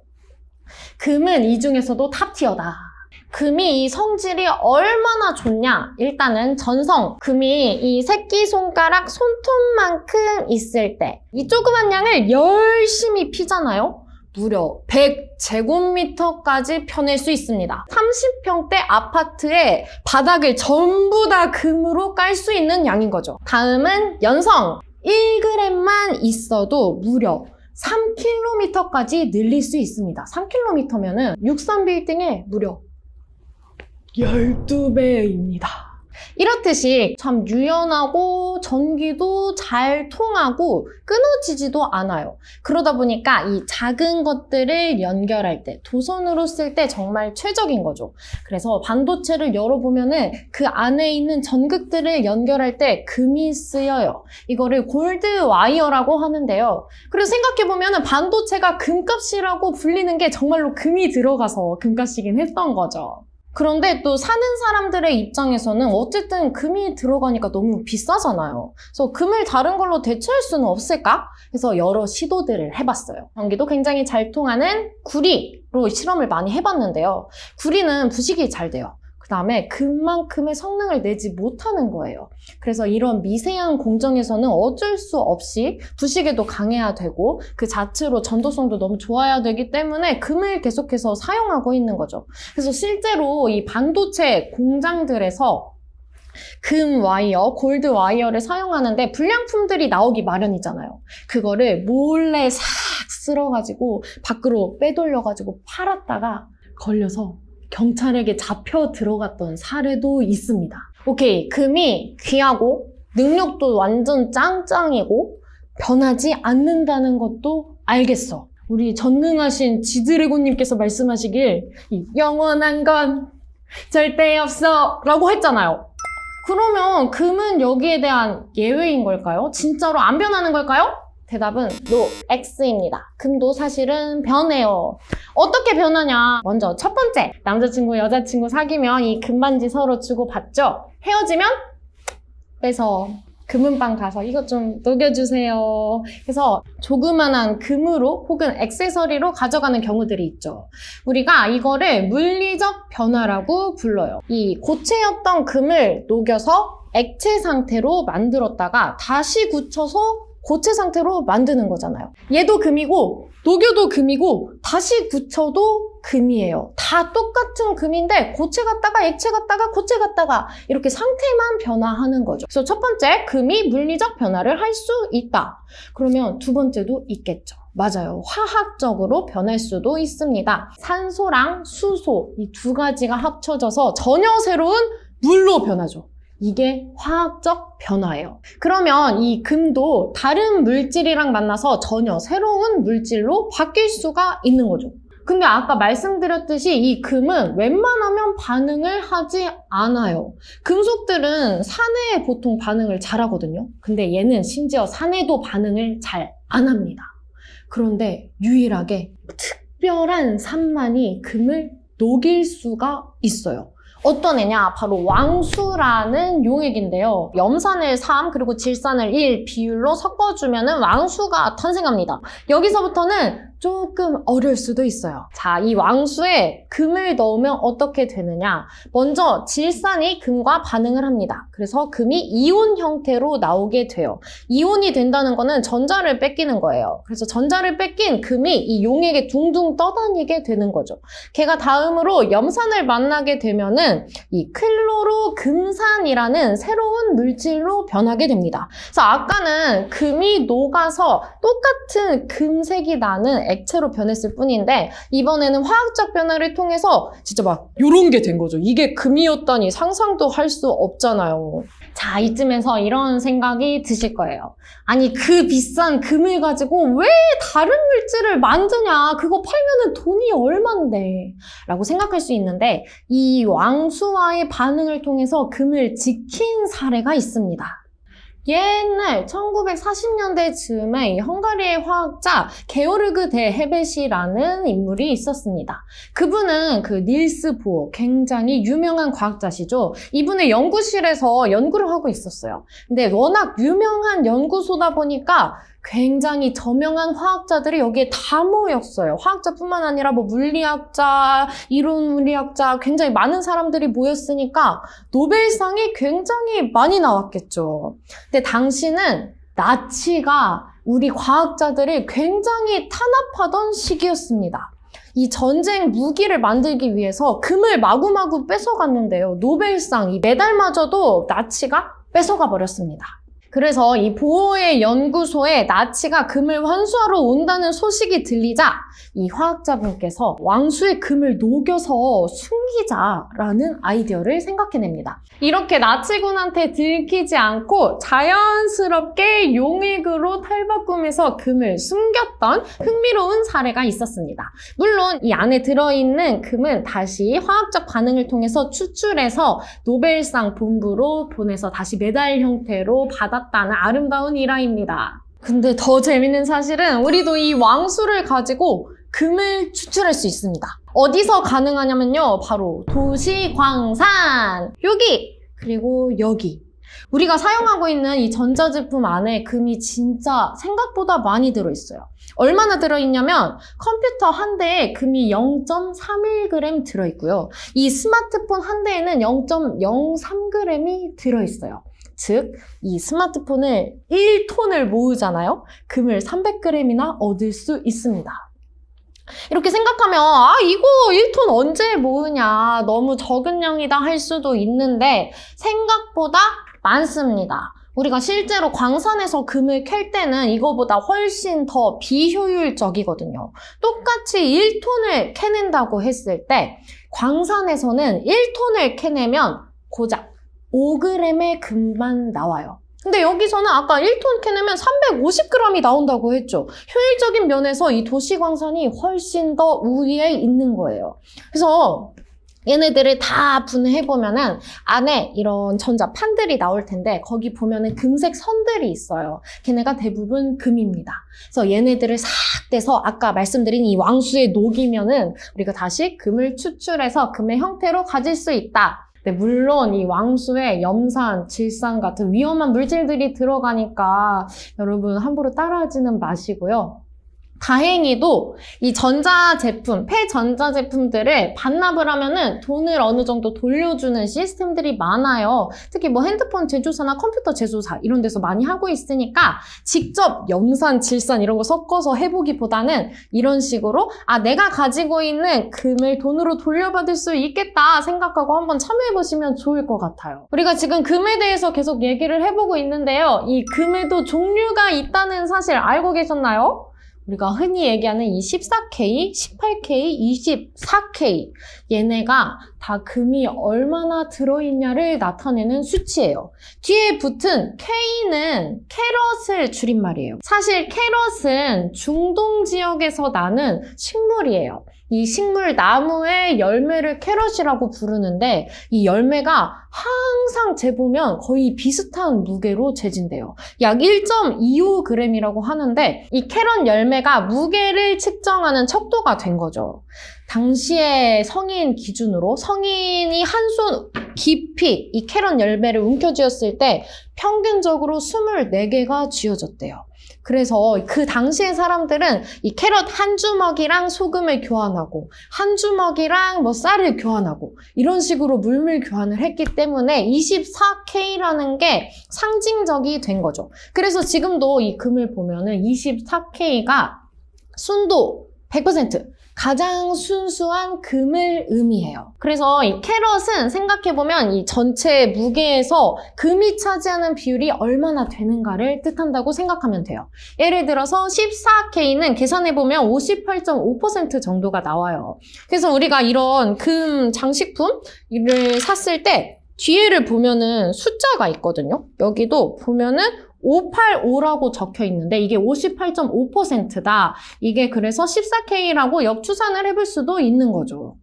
Speaker 1: 금은 이 중에서도 탑티어다. 금이 이 성질이 얼마나 좋냐? 일단은 전성, 금이 이 새끼손가락 손톱만큼 있을 때 이 조그만 양을 열심히 피잖아요? 무려 100제곱미터까지 펴낼 수 있습니다. 30평대 아파트의 바닥을 전부 다 금으로 깔 수 있는 양인 거죠. 다음은 연성, 1g만 있어도 무려 3km까지 늘릴 수 있습니다. 3km면은 63빌딩의 무려 12배입니다. 이렇듯이 참 유연하고 전기도 잘 통하고 끊어지지도 않아요. 그러다 보니까 이 작은 것들을 연결할 때, 도선으로 쓸 때 정말 최적인 거죠. 그래서 반도체를 열어보면은 그 안에 있는 전극들을 연결할 때 금이 쓰여요. 이거를 골드 와이어라고 하는데요. 그리고 생각해보면은 반도체가 금값이라고 불리는 게 정말로 금이 들어가서 금값이긴 했던 거죠. 그런데 또 사는 사람들의 입장에서는 어쨌든 금이 들어가니까 너무 비싸잖아요. 그래서 금을 다른 걸로 대체할 수는 없을까? 그래서 여러 시도들을 해봤어요. 전기도 굉장히 잘 통하는 구리로 실험을 많이 해봤는데요. 구리는 부식이 잘 돼요. 그 다음에 금만큼의 성능을 내지 못하는 거예요. 그래서 이런 미세한 공정에서는 어쩔 수 없이 부식에도 강해야 되고 그 자체로 전도성도 너무 좋아야 되기 때문에 금을 계속해서 사용하고 있는 거죠. 그래서 실제로 이 반도체 공장들에서 금 와이어, 골드 와이어를 사용하는데 불량품들이 나오기 마련이잖아요. 그거를 몰래 싹 쓸어가지고 밖으로 빼돌려가지고 팔았다가 걸려서 경찰에게 잡혀 들어갔던 사례도 있습니다. 오케이, 금이 귀하고 능력도 완전 짱짱이고 변하지 않는다는 것도 알겠어. 우리 전능하신 지드래곤님께서 말씀하시길 이 영원한 건 절대 없어 라고 했잖아요. 그러면 금은 여기에 대한 예외인 걸까요? 진짜로 안 변하는 걸까요? 대답은 no, X입니다. 금도 사실은 변해요. 어떻게 변하냐? 먼저 첫 번째, 남자친구, 여자친구 사귀면 이 금반지 서로 주고받죠? 헤어지면 빼서 금은방 가서 이것 좀 녹여주세요. 그래서 조그만한 금으로 혹은 액세서리로 가져가는 경우들이 있죠. 우리가 이거를 물리적 변화라고 불러요. 이 고체였던 금을 녹여서 액체 상태로 만들었다가 다시 굳혀서 고체 상태로 만드는 거잖아요. 얘도 금이고 녹여도 금이고 다시 굳혀도 금이에요. 다 똑같은 금인데 고체 갔다가 액체 갔다가 고체 갔다가 이렇게 상태만 변화하는 거죠. 그래서 첫 번째, 금이 물리적 변화를 할 수 있다. 그러면 두 번째도 있겠죠. 맞아요. 화학적으로 변할 수도 있습니다. 산소랑 수소 이 두 가지가 합쳐져서 전혀 새로운 물로 변하죠. 이게 화학적 변화예요. 그러면 이 금도 다른 물질이랑 만나서 전혀 새로운 물질로 바뀔 수가 있는 거죠. 근데 아까 말씀드렸듯이 이 금은 웬만하면 반응을 하지 않아요. 금속들은 산해에 보통 반응을 잘 하거든요. 근데 얘는 심지어 산해도 반응을 잘 안 합니다. 그런데 유일하게 특별한 산만이 금을 녹일 수가 있어요. 어떤 애냐? 바로 왕수라는 용액인데요. 염산을 3 그리고 질산을 1 비율로 섞어주면 왕수가 탄생합니다. 여기서부터는 조금 어려울 수도 있어요. 자, 이 왕수에 금을 넣으면 어떻게 되느냐? 먼저 질산이 금과 반응을 합니다. 그래서 금이 이온 형태로 나오게 돼요. 이온이 된다는 거는 전자를 뺏기는 거예요. 그래서 전자를 뺏긴 금이 이 용액에 둥둥 떠다니게 되는 거죠. 걔가 다음으로 염산을 만나게 되면은 이 클로로금산이라는 새로운 물질로 변하게 됩니다. 그래서 아까는 금이 녹아서 똑같은 금색이 나는 액체로 변했을 뿐인데 이번에는 화학적 변화를 통해서 진짜 막 요런 게 된 거죠. 이게 금이었다니 상상도 할 수 없잖아요. 자, 이쯤에서 이런 생각이 드실 거예요. 아니, 그 비싼 금을 가지고 왜 다른 물질을 만드냐? 그거 팔면은 돈이 얼만데? 라고 생각할 수 있는데 이 왕수와의 반응을 통해서 금을 지킨 사례가 있습니다. 옛날 1940년대 즈음에 헝가리의 화학자 게오르그 데 헤벳이라는 인물이 있었습니다. 그분은 그 닐스 보어, 굉장히 유명한 과학자시죠. 이분의 연구실에서 연구를 하고 있었어요. 근데 워낙 유명한 연구소다 보니까 굉장히 저명한 화학자들이 여기에 다 모였어요. 화학자뿐만 아니라 뭐 물리학자, 이론 물리학자, 굉장히 많은 사람들이 모였으니까 노벨상이 굉장히 많이 나왔겠죠. 근데 당시는 나치가 우리 과학자들을 굉장히 탄압하던 시기였습니다. 이 전쟁 무기를 만들기 위해서 금을 마구마구 뺏어갔는데요. 노벨상, 이 메달마저도 나치가 뺏어가 버렸습니다. 그래서 이 보호의 연구소에 나치가 금을 환수하러 온다는 소식이 들리자 이 화학자분께서 왕수의 금을 녹여서 숨기자라는 아이디어를 생각해냅니다. 이렇게 나치군한테 들키지 않고 자연스럽게 용액으로 탈바꿈해서 금을 숨겼던 흥미로운 사례가 있었습니다. 물론 이 안에 들어있는 금은 다시 화학적 반응을 통해서 추출해서 노벨상 본부로 보내서 다시 메달 형태로 받았다는 아름다운 일화입니다. 근데 더 재밌는 사실은 우리도 이 왕수를 가지고 금을 추출할 수 있습니다. 어디서 가능하냐면요. 바로 도시광산! 여기! 그리고 여기. 우리가 사용하고 있는 이 전자제품 안에 금이 진짜 생각보다 많이 들어있어요. 얼마나 들어있냐면 컴퓨터 한 대에 금이 0.31g 들어있고요. 이 스마트폰 한 대에는 0.03g이 들어있어요. 즉, 이 스마트폰을 1톤을 모으잖아요? 금을 300g이나 얻을 수 있습니다. 이렇게 생각하면 이거 1톤 언제 모으냐, 너무 적은 양이다 할 수도 있는데 생각보다 많습니다. 우리가 실제로 광산에서 금을 캘 때는 이거보다 훨씬 더 비효율적이거든요. 똑같이 1톤을 캐낸다고 했을 때 광산에서는 1톤을 캐내면 고작 5g의 금만 나와요. 근데 여기서는 아까 1톤 캐내면 350g이 나온다고 했죠. 효율적인 면에서 이 도시광산이 훨씬 더 우위에 있는 거예요. 그래서 얘네들을 다 분해해보면은 안에 이런 전자판들이 나올 텐데 거기 보면은 금색 선들이 있어요. 걔네가 대부분 금입니다. 그래서 얘네들을 싹 떼서 아까 말씀드린 이 왕수에 녹이면은 우리가 다시 금을 추출해서 금의 형태로 가질 수 있다. 네, 물론 이 왕수에 염산, 질산 같은 위험한 물질들이 들어가니까 여러분 함부로 따라하지는 마시고요. 다행히도 이 전자제품, 폐전자제품들을 반납을 하면은 돈을 어느 정도 돌려주는 시스템들이 많아요. 특히 뭐 핸드폰 제조사나 컴퓨터 제조사 이런 데서 많이 하고 있으니까 직접 염산, 질산 이런 거 섞어서 해보기보다는 이런 식으로 내가 가지고 있는 금을 돈으로 돌려받을 수 있겠다 생각하고 한번 참여해보시면 좋을 것 같아요. 우리가 지금 금에 대해서 계속 얘기를 해보고 있는데요. 이 금에도 종류가 있다는 사실 알고 계셨나요? 우리가 흔히 얘기하는 이 14K, 18K, 24K 얘네가 다 금이 얼마나 들어있냐를 나타내는 수치예요. 뒤에 붙은 K는 캐럿을 줄임말이에요. 사실 캐럿은 중동 지역에서 나는 식물이에요. 이 식물 나무의 열매를 캐럿이라고 부르는데 이 열매가 항상 재보면 거의 비슷한 무게로 재진대요. 약 1.25g이라고 하는데 이 캐럿 열매가 무게를 측정하는 척도가 된 거죠. 당시의 성인 기준으로 성인이 한 손 깊이 이 캐럿 열매를 움켜쥐었을 때 평균적으로 24개가 쥐어졌대요. 그래서 그 당시의 사람들은 이 캐럿 한 주먹이랑 소금을 교환하고 한 주먹이랑 뭐 쌀을 교환하고 이런 식으로 물밀 교환을 했기 때문에 24K라는 게 상징적이 된 거죠. 그래서 지금도 이 금을 보면은 24K가 순도 100% 가장 순수한 금을 의미해요. 그래서 이 캐럿은 생각해보면 이 전체 무게에서 금이 차지하는 비율이 얼마나 되는가를 뜻한다고 생각하면 돼요. 예를 들어서 14K는 계산해보면 58.5% 정도가 나와요. 그래서 우리가 이런 금 장식품을 샀을 때 뒤에를 보면은 숫자가 있거든요. 여기도 보면은 585라고 적혀 있는데 이게 58.5%다. 이게 그래서 14K라고 역추산을 해볼 수도 있는 거죠.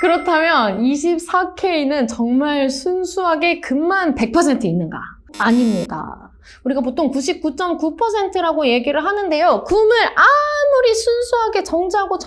Speaker 1: 그렇다면 24K는 정말 순수하게 금만 100% 있는가? 아닙니다. 우리가 보통 99.9%라고 얘기를 하는데요. 금을 아무리 순수하게 정지하고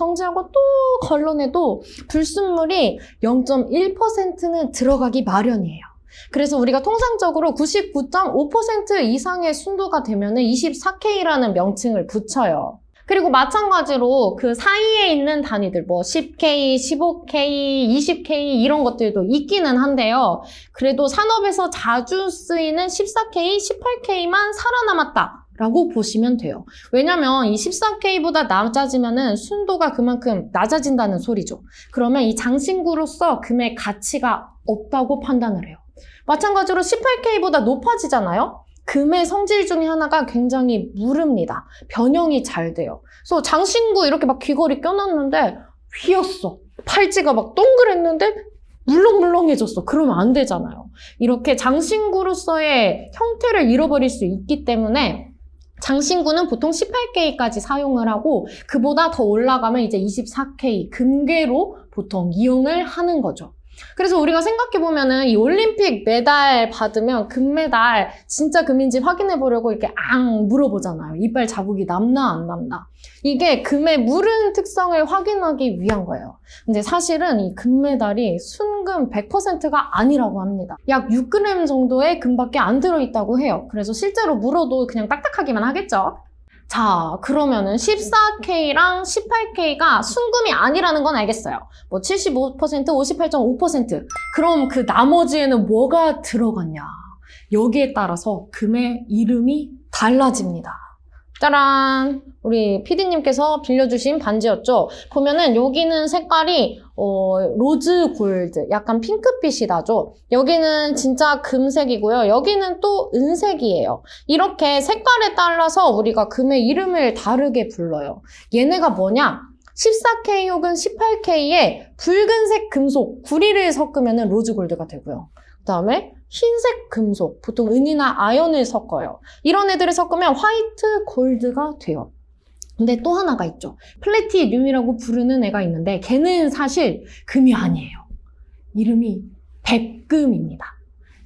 Speaker 1: 또 걸러내도 불순물이 0.1%는 들어가기 마련이에요. 그래서 우리가 통상적으로 99.5% 이상의 순도가 되면은 24K라는 명칭을 붙여요. 그리고 마찬가지로 그 사이에 있는 단위들 뭐 10K, 15K, 20K 이런 것들도 있기는 한데요. 그래도 산업에서 자주 쓰이는 14K, 18K만 살아남았다 라고 보시면 돼요. 왜냐면 이 14K보다 낮아지면은 순도가 그만큼 낮아진다는 소리죠. 그러면 이 장신구로서 금의 가치가 없다고 판단을 해요. 마찬가지로 18K보다 높아지잖아요? 금의 성질 중에 하나가 굉장히 무릅니다. 변형이 잘 돼요. 그래서 장신구 이렇게 막 귀걸이 껴놨는데 휘었어. 팔찌가 막 동그랬는데 물렁물렁해졌어. 그러면 안 되잖아요. 이렇게 장신구로서의 형태를 잃어버릴 수 있기 때문에 장신구는 보통 18K까지 사용을 하고 그보다 더 올라가면 이제 24K 금괴로 보통 이용을 하는 거죠. 그래서 우리가 생각해보면은 이 올림픽 메달 받으면 금메달 진짜 금인지 확인해보려고 이렇게 물어보잖아요. 이빨 자국이 남나 안 남나. 이게 금의 무른 특성을 확인하기 위한 거예요. 근데 사실은 이 금메달이 순금 100%가 아니라고 합니다. 약 6g 정도의 금밖에 안 들어있다고 해요. 그래서 실제로 물어도 그냥 딱딱하기만 하겠죠. 자, 그러면은 14K랑 18K가 순금이 아니라는 건 알겠어요. 뭐 75%, 58.5%. 그럼 그 나머지에는 뭐가 들어갔냐? 여기에 따라서 금의 이름이 달라집니다. 짜란! 우리 PD님께서 빌려주신 반지였죠? 보면은 여기는 색깔이 로즈 골드, 약간 핑크빛이 나죠? 여기는 진짜 금색이고요. 여기는 또 은색이에요. 이렇게 색깔에 따라서 우리가 금의 이름을 다르게 불러요. 얘네가 뭐냐? 14K 혹은 18K에 붉은색 금속, 구리를 섞으면 로즈 골드가 되고요. 그 다음에 흰색 금속, 보통 은이나 아연을 섞어요. 이런 애들을 섞으면 화이트 골드가 돼요. 근데 또 하나가 있죠. 플래티늄이라고 부르는 애가 있는데 걔는 사실 금이 아니에요. 이름이 백금입니다.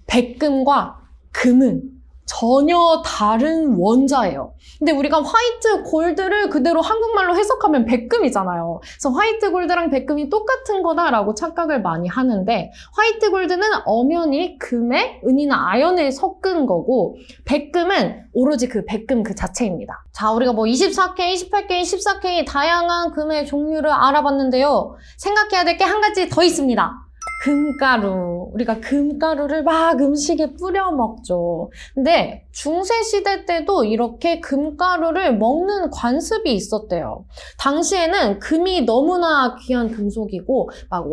Speaker 1: 백금과 금은 전혀 다른 원자예요. 근데 우리가 화이트 골드를 그대로 한국말로 해석하면 백금이잖아요. 그래서 화이트 골드랑 백금이 똑같은 거다라고 착각을 많이 하는데 화이트 골드는 엄연히 금에 은이나 아연을 섞은 거고 백금은 오로지 그 백금 그 자체입니다. 자, 우리가 뭐 24K, 18K, 14K 다양한 금의 종류를 알아봤는데요. 생각해야 될 게 한 가지 더 있습니다. 금가루. 우리가 금가루를 막 음식에 뿌려 먹죠. 근데 중세시대 때도 이렇게 금가루를 먹는 관습이 있었대요. 당시에는 금이 너무나 귀한 금속이고 막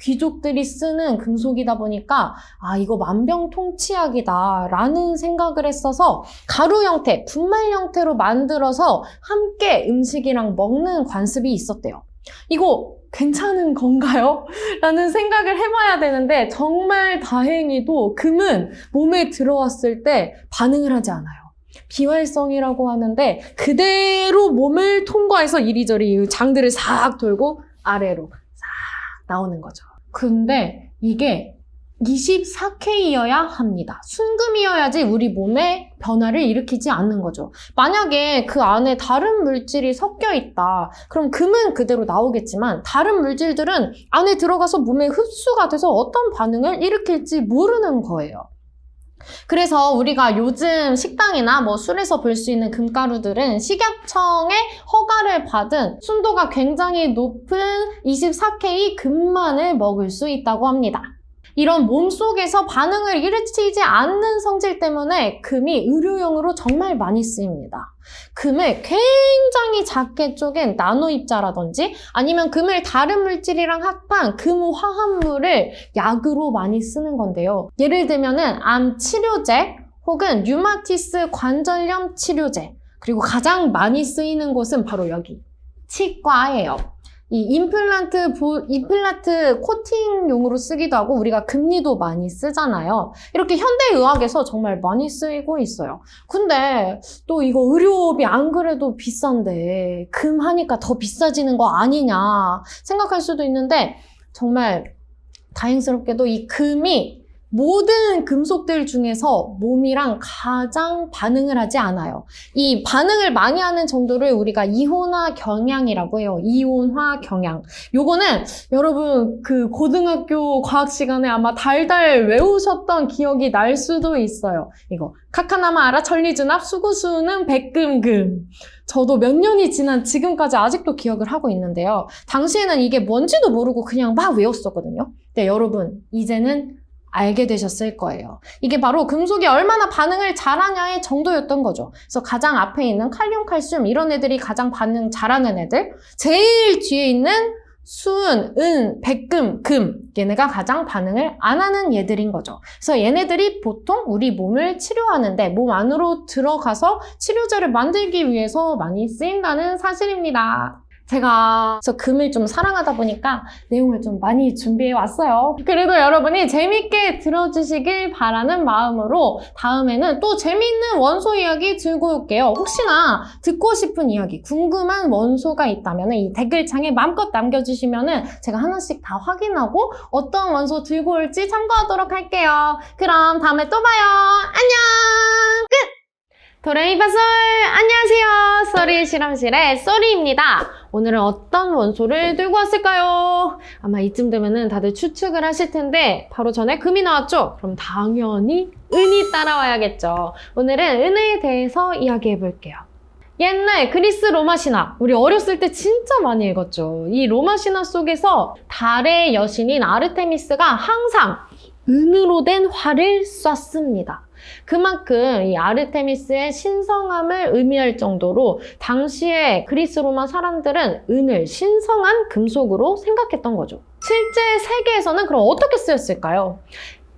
Speaker 1: 귀족들이 쓰는 금속이다 보니까 이거 만병통치약이다 라는 생각을 했어서 가루 형태, 분말 형태로 만들어서 함께 음식이랑 먹는 관습이 있었대요. 이거 괜찮은 건가요? 라는 생각을 해봐야 되는데 정말 다행히도 금은 몸에 들어왔을 때 반응을 하지 않아요. 비활성이라고 하는데 그대로 몸을 통과해서 이리저리 장들을 싹 돌고 아래로 싹 나오는 거죠. 근데 이게 24K여야 합니다. 순금이어야지 우리 몸에 변화를 일으키지 않는 거죠. 만약에 그 안에 다른 물질이 섞여 있다. 그럼 금은 그대로 나오겠지만 다른 물질들은 안에 들어가서 몸에 흡수가 돼서 어떤 반응을 일으킬지 모르는 거예요. 그래서 우리가 요즘 식당이나 뭐 술에서 볼 수 있는 금가루들은 식약청의 허가를 받은 순도가 굉장히 높은 24K 금만을 먹을 수 있다고 합니다. 이런 몸속에서 반응을 일으키지 않는 성질 때문에 금이 의료용으로 정말 많이 쓰입니다. 금을 굉장히 작게 쪼갠 나노 입자라든지 아니면 금을 다른 물질이랑 합한 금 화합물을 약으로 많이 쓰는 건데요. 예를 들면은 암 치료제 혹은 류마티스 관절염 치료제 그리고 가장 많이 쓰이는 곳은 바로 여기 치과예요. 이 임플란트 코팅용으로 쓰기도 하고 우리가 금리도 많이 쓰잖아요. 이렇게 현대의학에서 정말 많이 쓰이고 있어요. 근데 또 이거 의료비 안 그래도 비싼데 금 하니까 더 비싸지는 거 아니냐 생각할 수도 있는데 정말 다행스럽게도 이 금이 모든 금속들 중에서 몸이랑 가장 반응을 하지 않아요. 이 반응을 많이 하는 정도를 우리가 이온화 경향이라고 해요. 이온화 경향. 요거는 여러분 그 고등학교 과학 시간에 아마 달달 외우셨던 기억이 날 수도 있어요. 이거 카카나마 알아? 전리준합 수구수는 백금금. 저도 몇 년이 지난 지금까지 아직도 기억을 하고 있는데요. 당시에는 이게 뭔지도 모르고 그냥 막 외웠었거든요. 근데 여러분 이제는 알게 되셨을 거예요. 이게 바로 금속이 얼마나 반응을 잘하냐의 정도였던 거죠. 그래서 가장 앞에 있는 칼륨, 칼슘 이런 애들이 가장 반응 잘하는 애들, 제일 뒤에 있는 수은, 은, 백금, 금 얘네가 가장 반응을 안 하는 얘들인 거죠. 그래서 얘네들이 보통 우리 몸을 치료하는데 몸 안으로 들어가서 치료제를 만들기 위해서 많이 쓰인다는 사실입니다. 제가 금을 좀 사랑하다 보니까 내용을 좀 많이 준비해 왔어요. 그래도 여러분이 재밌게 들어주시길 바라는 마음으로 다음에는 또 재밌는 원소 이야기 들고 올게요. 혹시나 듣고 싶은 이야기, 궁금한 원소가 있다면 이 댓글창에 마음껏 남겨주시면 제가 하나씩 다 확인하고 어떤 원소 들고 올지 참고하도록 할게요. 그럼 다음에 또 봐요. 안녕! 끝! 도레미파솔! 안녕하세요. 쏘리의 실험실의 쏘리입니다. 오늘은 어떤 원소를 들고 왔을까요? 아마 이쯤 되면은 다들 추측을 하실 텐데 바로 전에 금이 나왔죠? 그럼 당연히 은이 따라와야겠죠. 오늘은 은에 대해서 이야기해 볼게요. 옛날 그리스 로마 신화, 우리 어렸을 때 진짜 많이 읽었죠. 이 로마 신화 속에서 달의 여신인 아르테미스가 항상 은으로 된 활을 쐈습니다. 그만큼 이 아르테미스의 신성함을 의미할 정도로 당시에 그리스 로마 사람들은 은을 신성한 금속으로 생각했던 거죠. 실제 세계에서는 그럼 어떻게 쓰였을까요?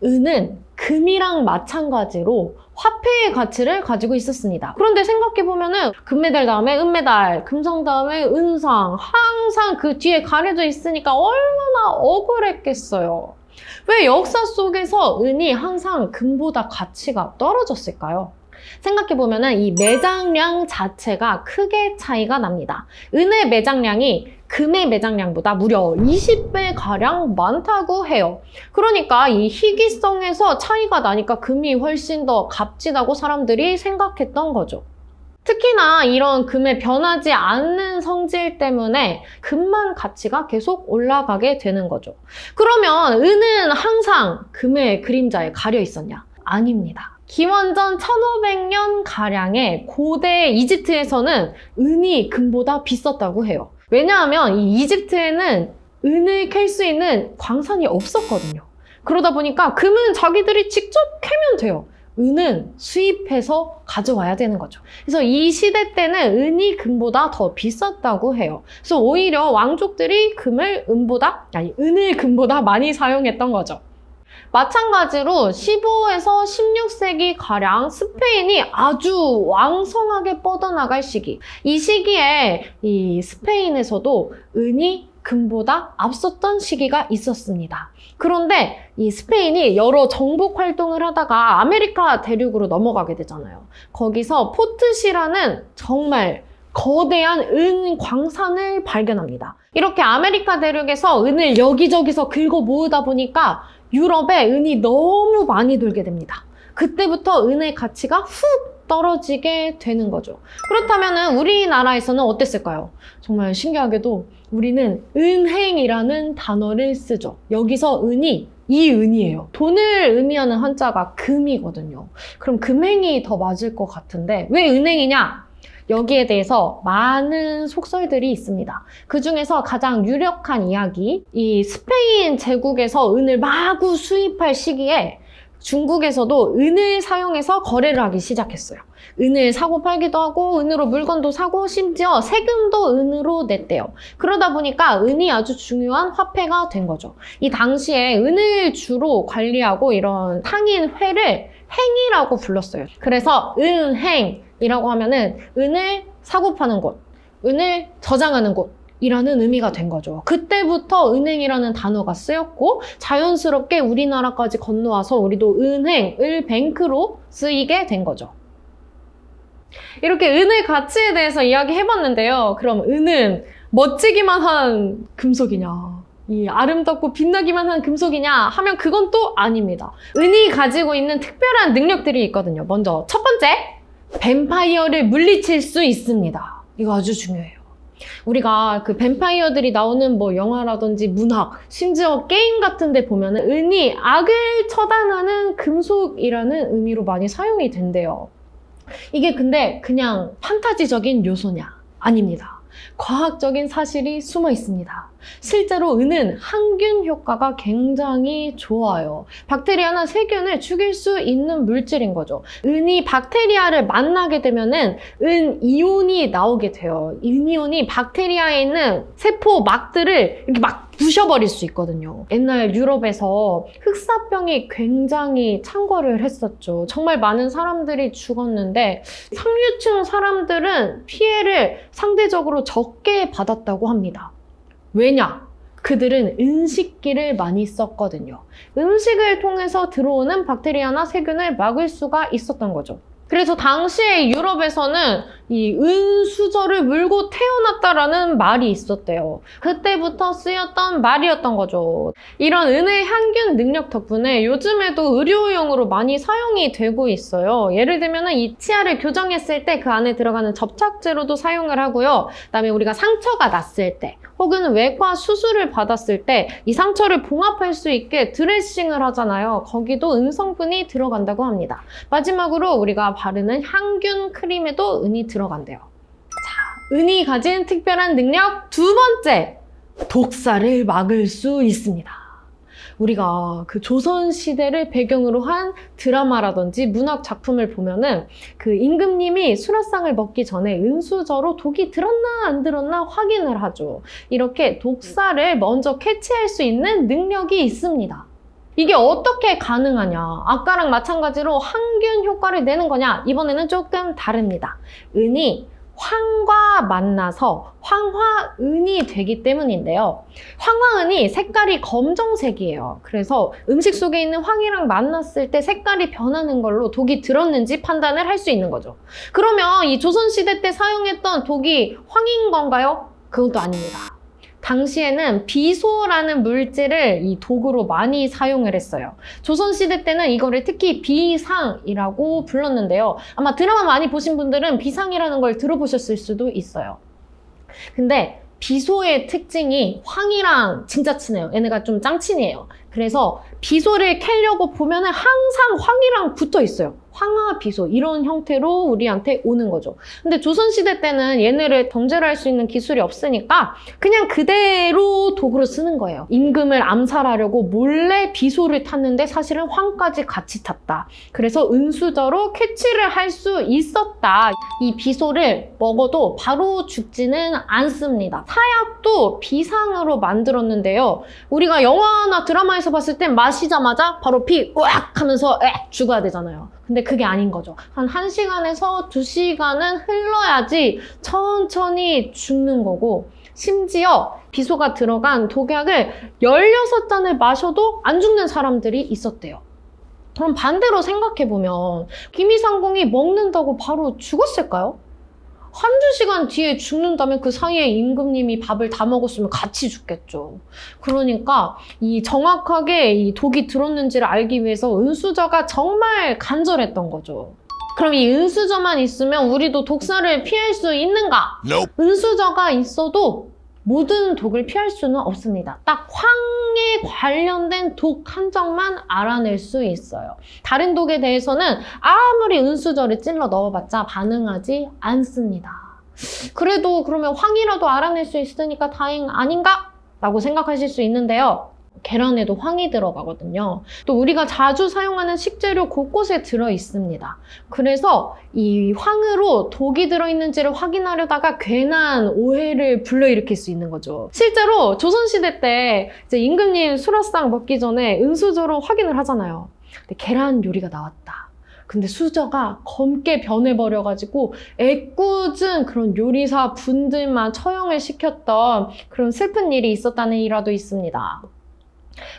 Speaker 1: 은은 금이랑 마찬가지로 화폐의 가치를 가지고 있었습니다. 그런데 생각해보면은 금메달 다음에 은메달, 금상 다음에 은상, 항상 그 뒤에 가려져 있으니까 얼마나 억울했겠어요. 왜 역사 속에서 은이 항상 금보다 가치가 떨어졌을까요? 생각해보면 이 매장량 자체가 크게 차이가 납니다. 은의 매장량이 금의 매장량보다 무려 20배가량 많다고 해요. 그러니까 이 희귀성에서 차이가 나니까 금이 훨씬 더 값지다고 사람들이 생각했던 거죠. 특히나 이런 금의 변하지 않는 성질 때문에 금만 가치가 계속 올라가게 되는 거죠. 그러면 은은 항상 금의 그림자에 가려 있었냐? 아닙니다. 기원전 1500년가량의 고대 이집트에서는 은이 금보다 비쌌다고 해요. 왜냐하면 이 이집트에는 은을 캘 수 있는 광산이 없었거든요. 그러다 보니까 금은 자기들이 직접 캐면 돼요. 은은 수입해서 가져와야 되는 거죠. 그래서 이 시대 때는 은이 금보다 더 비쌌다고 해요. 그래서 오히려 왕족들이 은을 금보다 많이 사용했던 거죠. 마찬가지로 15에서 16세기 가량 스페인이 아주 왕성하게 뻗어나갈 시기. 이 시기에 이 스페인에서도 은이 금보다 앞섰던 시기가 있었습니다. 그런데 이 스페인이 여러 정복 활동을 하다가 아메리카 대륙으로 넘어가게 되잖아요. 거기서 포트시라는 정말 거대한 은 광산을 발견합니다. 이렇게 아메리카 대륙에서 은을 여기저기서 긁어 모으다 보니까 유럽에 은이 너무 많이 돌게 됩니다. 그때부터 은의 가치가 훅 떨어지게 되는 거죠. 그렇다면 우리나라에서는 어땠을까요? 정말 신기하게도 우리는 은행이라는 단어를 쓰죠. 여기서 은이 이 은이에요. 돈을 의미하는 한자가 금이거든요. 그럼 금행이 더 맞을 것 같은데 왜 은행이냐? 여기에 대해서 많은 속설들이 있습니다. 그 중에서 가장 유력한 이야기, 이 스페인 제국에서 은을 마구 수입할 시기에 중국에서도 은을 사용해서 거래를 하기 시작했어요. 은을 사고 팔기도 하고 은으로 물건도 사고 심지어 세금도 은으로 냈대요. 그러다 보니까 은이 아주 중요한 화폐가 된 거죠. 이 당시에 은을 주로 관리하고 이런 상인회를 행이라고 불렀어요. 그래서 은행이라고 하면은 은을 사고 파는 곳, 은을 저장하는 곳 이라는 의미가 된 거죠. 그때부터 은행이라는 단어가 쓰였고 자연스럽게 우리나라까지 건너와서 우리도 은행, 을뱅크로 쓰이게 된 거죠. 이렇게 은의 가치에 대해서 이야기해봤는데요. 그럼 은은 멋지기만 한 금속이냐? 이 아름답고 빛나기만 한 금속이냐 하면 그건 또 아닙니다. 은이 가지고 있는 특별한 능력들이 있거든요. 먼저 첫 번째, 뱀파이어를 물리칠 수 있습니다. 이거 아주 중요해요. 우리가 그 뱀파이어들이 나오는 뭐 영화라든지 문학, 심지어 게임 같은 데 보면 은이 악을 처단하는 금속이라는 의미로 많이 사용이 된대요. 이게 근데 그냥 판타지적인 요소냐? 아닙니다. 과학적인 사실이 숨어 있습니다. 실제로 은은 항균 효과가 굉장히 좋아요. 박테리아나 세균을 죽일 수 있는 물질인 거죠. 은이 박테리아를 만나게 되면은 은 이온이 나오게 돼요. 은 이온이 박테리아에 있는 세포 막들을 이렇게 막 부셔버릴 수 있거든요. 옛날 유럽에서 흑사병이 굉장히 창궐을 했었죠. 정말 많은 사람들이 죽었는데 상류층 사람들은 피해를 상대적으로 적게 받았다고 합니다. 왜냐? 그들은 은식기를 많이 썼거든요. 음식을 통해서 들어오는 박테리아나 세균을 막을 수가 있었던 거죠. 그래서 당시에 유럽에서는 이 은수저를 물고 태어났다라는 말이 있었대요. 그때부터 쓰였던 말이었던 거죠. 이런 은의 항균 능력 덕분에 요즘에도 의료용으로 많이 사용이 되고 있어요. 예를 들면 이 치아를 교정했을 때 그 안에 들어가는 접착제로도 사용을 하고요. 그다음에 우리가 상처가 났을 때 혹은 외과 수술을 받았을 때 이 상처를 봉합할 수 있게 드레싱을 하잖아요. 거기도 은 성분이 들어간다고 합니다. 마지막으로 우리가 바르는 향균 크림에도 은이 들어간대요. 자, 은이 가진 특별한 능력 두 번째, 독사를 막을 수 있습니다. 우리가 그 조선시대를 배경으로 한 드라마라든지 문학 작품을 보면은 그 임금님이 수라상을 먹기 전에 은수저로 독이 들었나 안 들었나 확인을 하죠. 이렇게 독사를 먼저 캐치할 수 있는 능력이 있습니다. 이게 어떻게 가능하냐? 아까랑 마찬가지로 항균 효과를 내는 거냐? 이번에는 조금 다릅니다. 은이 황과 만나서 황화은이 되기 때문인데요. 황화은이 색깔이 검정색이에요. 그래서 음식 속에 있는 황이랑 만났을 때 색깔이 변하는 걸로 독이 들었는지 판단을 할 수 있는 거죠. 그러면 이 조선시대 때 사용했던 독이 황인 건가요? 그것도 아닙니다. 당시에는 비소라는 물질을 이 독으로 많이 사용을 했어요. 조선시대 때는 이거를 특히 비상이라고 불렀는데요. 아마 드라마 많이 보신 분들은 비상이라는 걸 들어보셨을 수도 있어요. 근데 비소의 특징이 황이랑 진짜 친해요. 얘네가 좀 짱친이에요. 그래서 비소를 캐려고 보면은 항상 황이랑 붙어 있어요. 황화 비소 이런 형태로 우리한테 오는 거죠. 근데 조선시대 때는 얘네를 정제할 수 있는 기술이 없으니까 그냥 그대로 독으로 쓰는 거예요. 임금을 암살하려고 몰래 비소를 탔는데 사실은 황까지 같이 탔다. 그래서 은수저로 캐치를 할 수 있었다. 이 비소를 먹어도 바로 죽지는 않습니다. 사약도 비상으로 만들었는데요. 우리가 영화나 드라마에서 봤을 땐 마시자마자 바로 피 으악 하면서 죽어야 되잖아요. 근데 그게 아닌 거죠. 한 1시간에서 2시간은 흘러야지 천천히 죽는 거고, 심지어 비소가 들어간 독약을 16잔을 마셔도 안 죽는 사람들이 있었대요. 그럼 반대로 생각해보면 김이상궁이 먹는다고 바로 죽었을까요? 한두 시간 뒤에 죽는다면 그 사이에 임금님이 밥을 다 먹었으면 같이 죽겠죠. 그러니까 이 정확하게 이 독이 들었는지를 알기 위해서 은수저가 정말 간절했던 거죠. 그럼 이 은수저만 있으면 우리도 독사를 피할 수 있는가? 은수저가 있어도 모든 독을 피할 수는 없습니다. 딱 황에 관련된 독 한정만 알아낼 수 있어요. 다른 독에 대해서는 아무리 은수저를 찔러 넣어봤자 반응하지 않습니다. 그래도 그러면 황이라도 알아낼 수 있으니까 다행 아닌가? 라고 생각하실 수 있는데요. 계란에도 황이 들어가거든요. 또 우리가 자주 사용하는 식재료 곳곳에 들어있습니다. 그래서 이 황으로 독이 들어있는지를 확인하려다가 괜한 오해를 불러일으킬 수 있는 거죠. 실제로 조선시대 때 이제 임금님 수라상 먹기 전에 은수저로 확인을 하잖아요. 근데 계란 요리가 나왔다. 근데 수저가 검게 변해버려가지고 애꿎은 그런 요리사 분들만 처형을 시켰던 그런 슬픈 일이 있었다는 일화도 있습니다.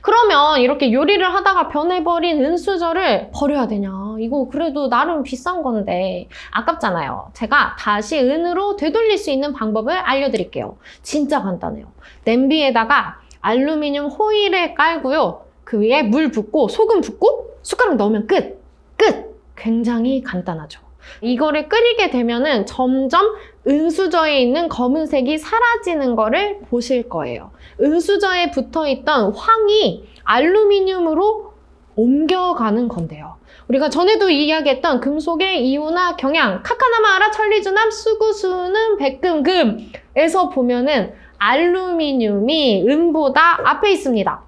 Speaker 1: 그러면 이렇게 요리를 하다가 변해버린 은수저를 버려야 되냐? 이거 그래도 나름 비싼 건데 아깝잖아요. 제가 다시 은으로 되돌릴 수 있는 방법을 알려드릴게요. 진짜 간단해요. 냄비에다가 알루미늄 호일을 깔고요. 그 위에 물 붓고 소금 붓고 숟가락 넣으면 끝! 끝! 굉장히 간단하죠. 이거를 끓이게 되면은 점점 은수저에 있는 검은색이 사라지는 거를 보실 거예요. 은수저에 붙어있던 황이 알루미늄으로 옮겨가는 건데요. 우리가 전에도 이야기했던 금속의 이유나 경향, 카카나마라, 천리주남, 수구수는 백금금에서 보면은 알루미늄이 은보다 앞에 있습니다.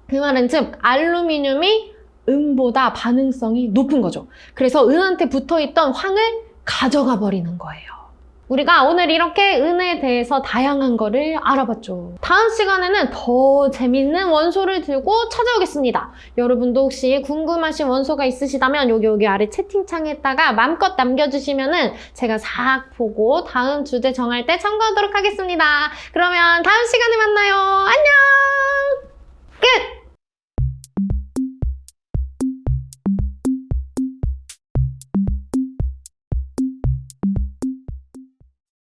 Speaker 1: 그 말은 즉 알루미늄이 은보다 반응성이 높은 거죠. 그래서 은한테 붙어있던 황을 가져가 버리는 거예요. 우리가 오늘 이렇게 은에 대해서 다양한 거를 알아봤죠. 다음 시간에는 더 재밌는 원소를 들고 찾아오겠습니다. 여러분도 혹시 궁금하신 원소가 있으시다면 여기 아래 채팅창에다가 마음껏 남겨주시면은 제가 싹 보고 다음 주제 정할 때 참고하도록 하겠습니다. 그러면 다음 시간에 만나요. 안녕! 끝!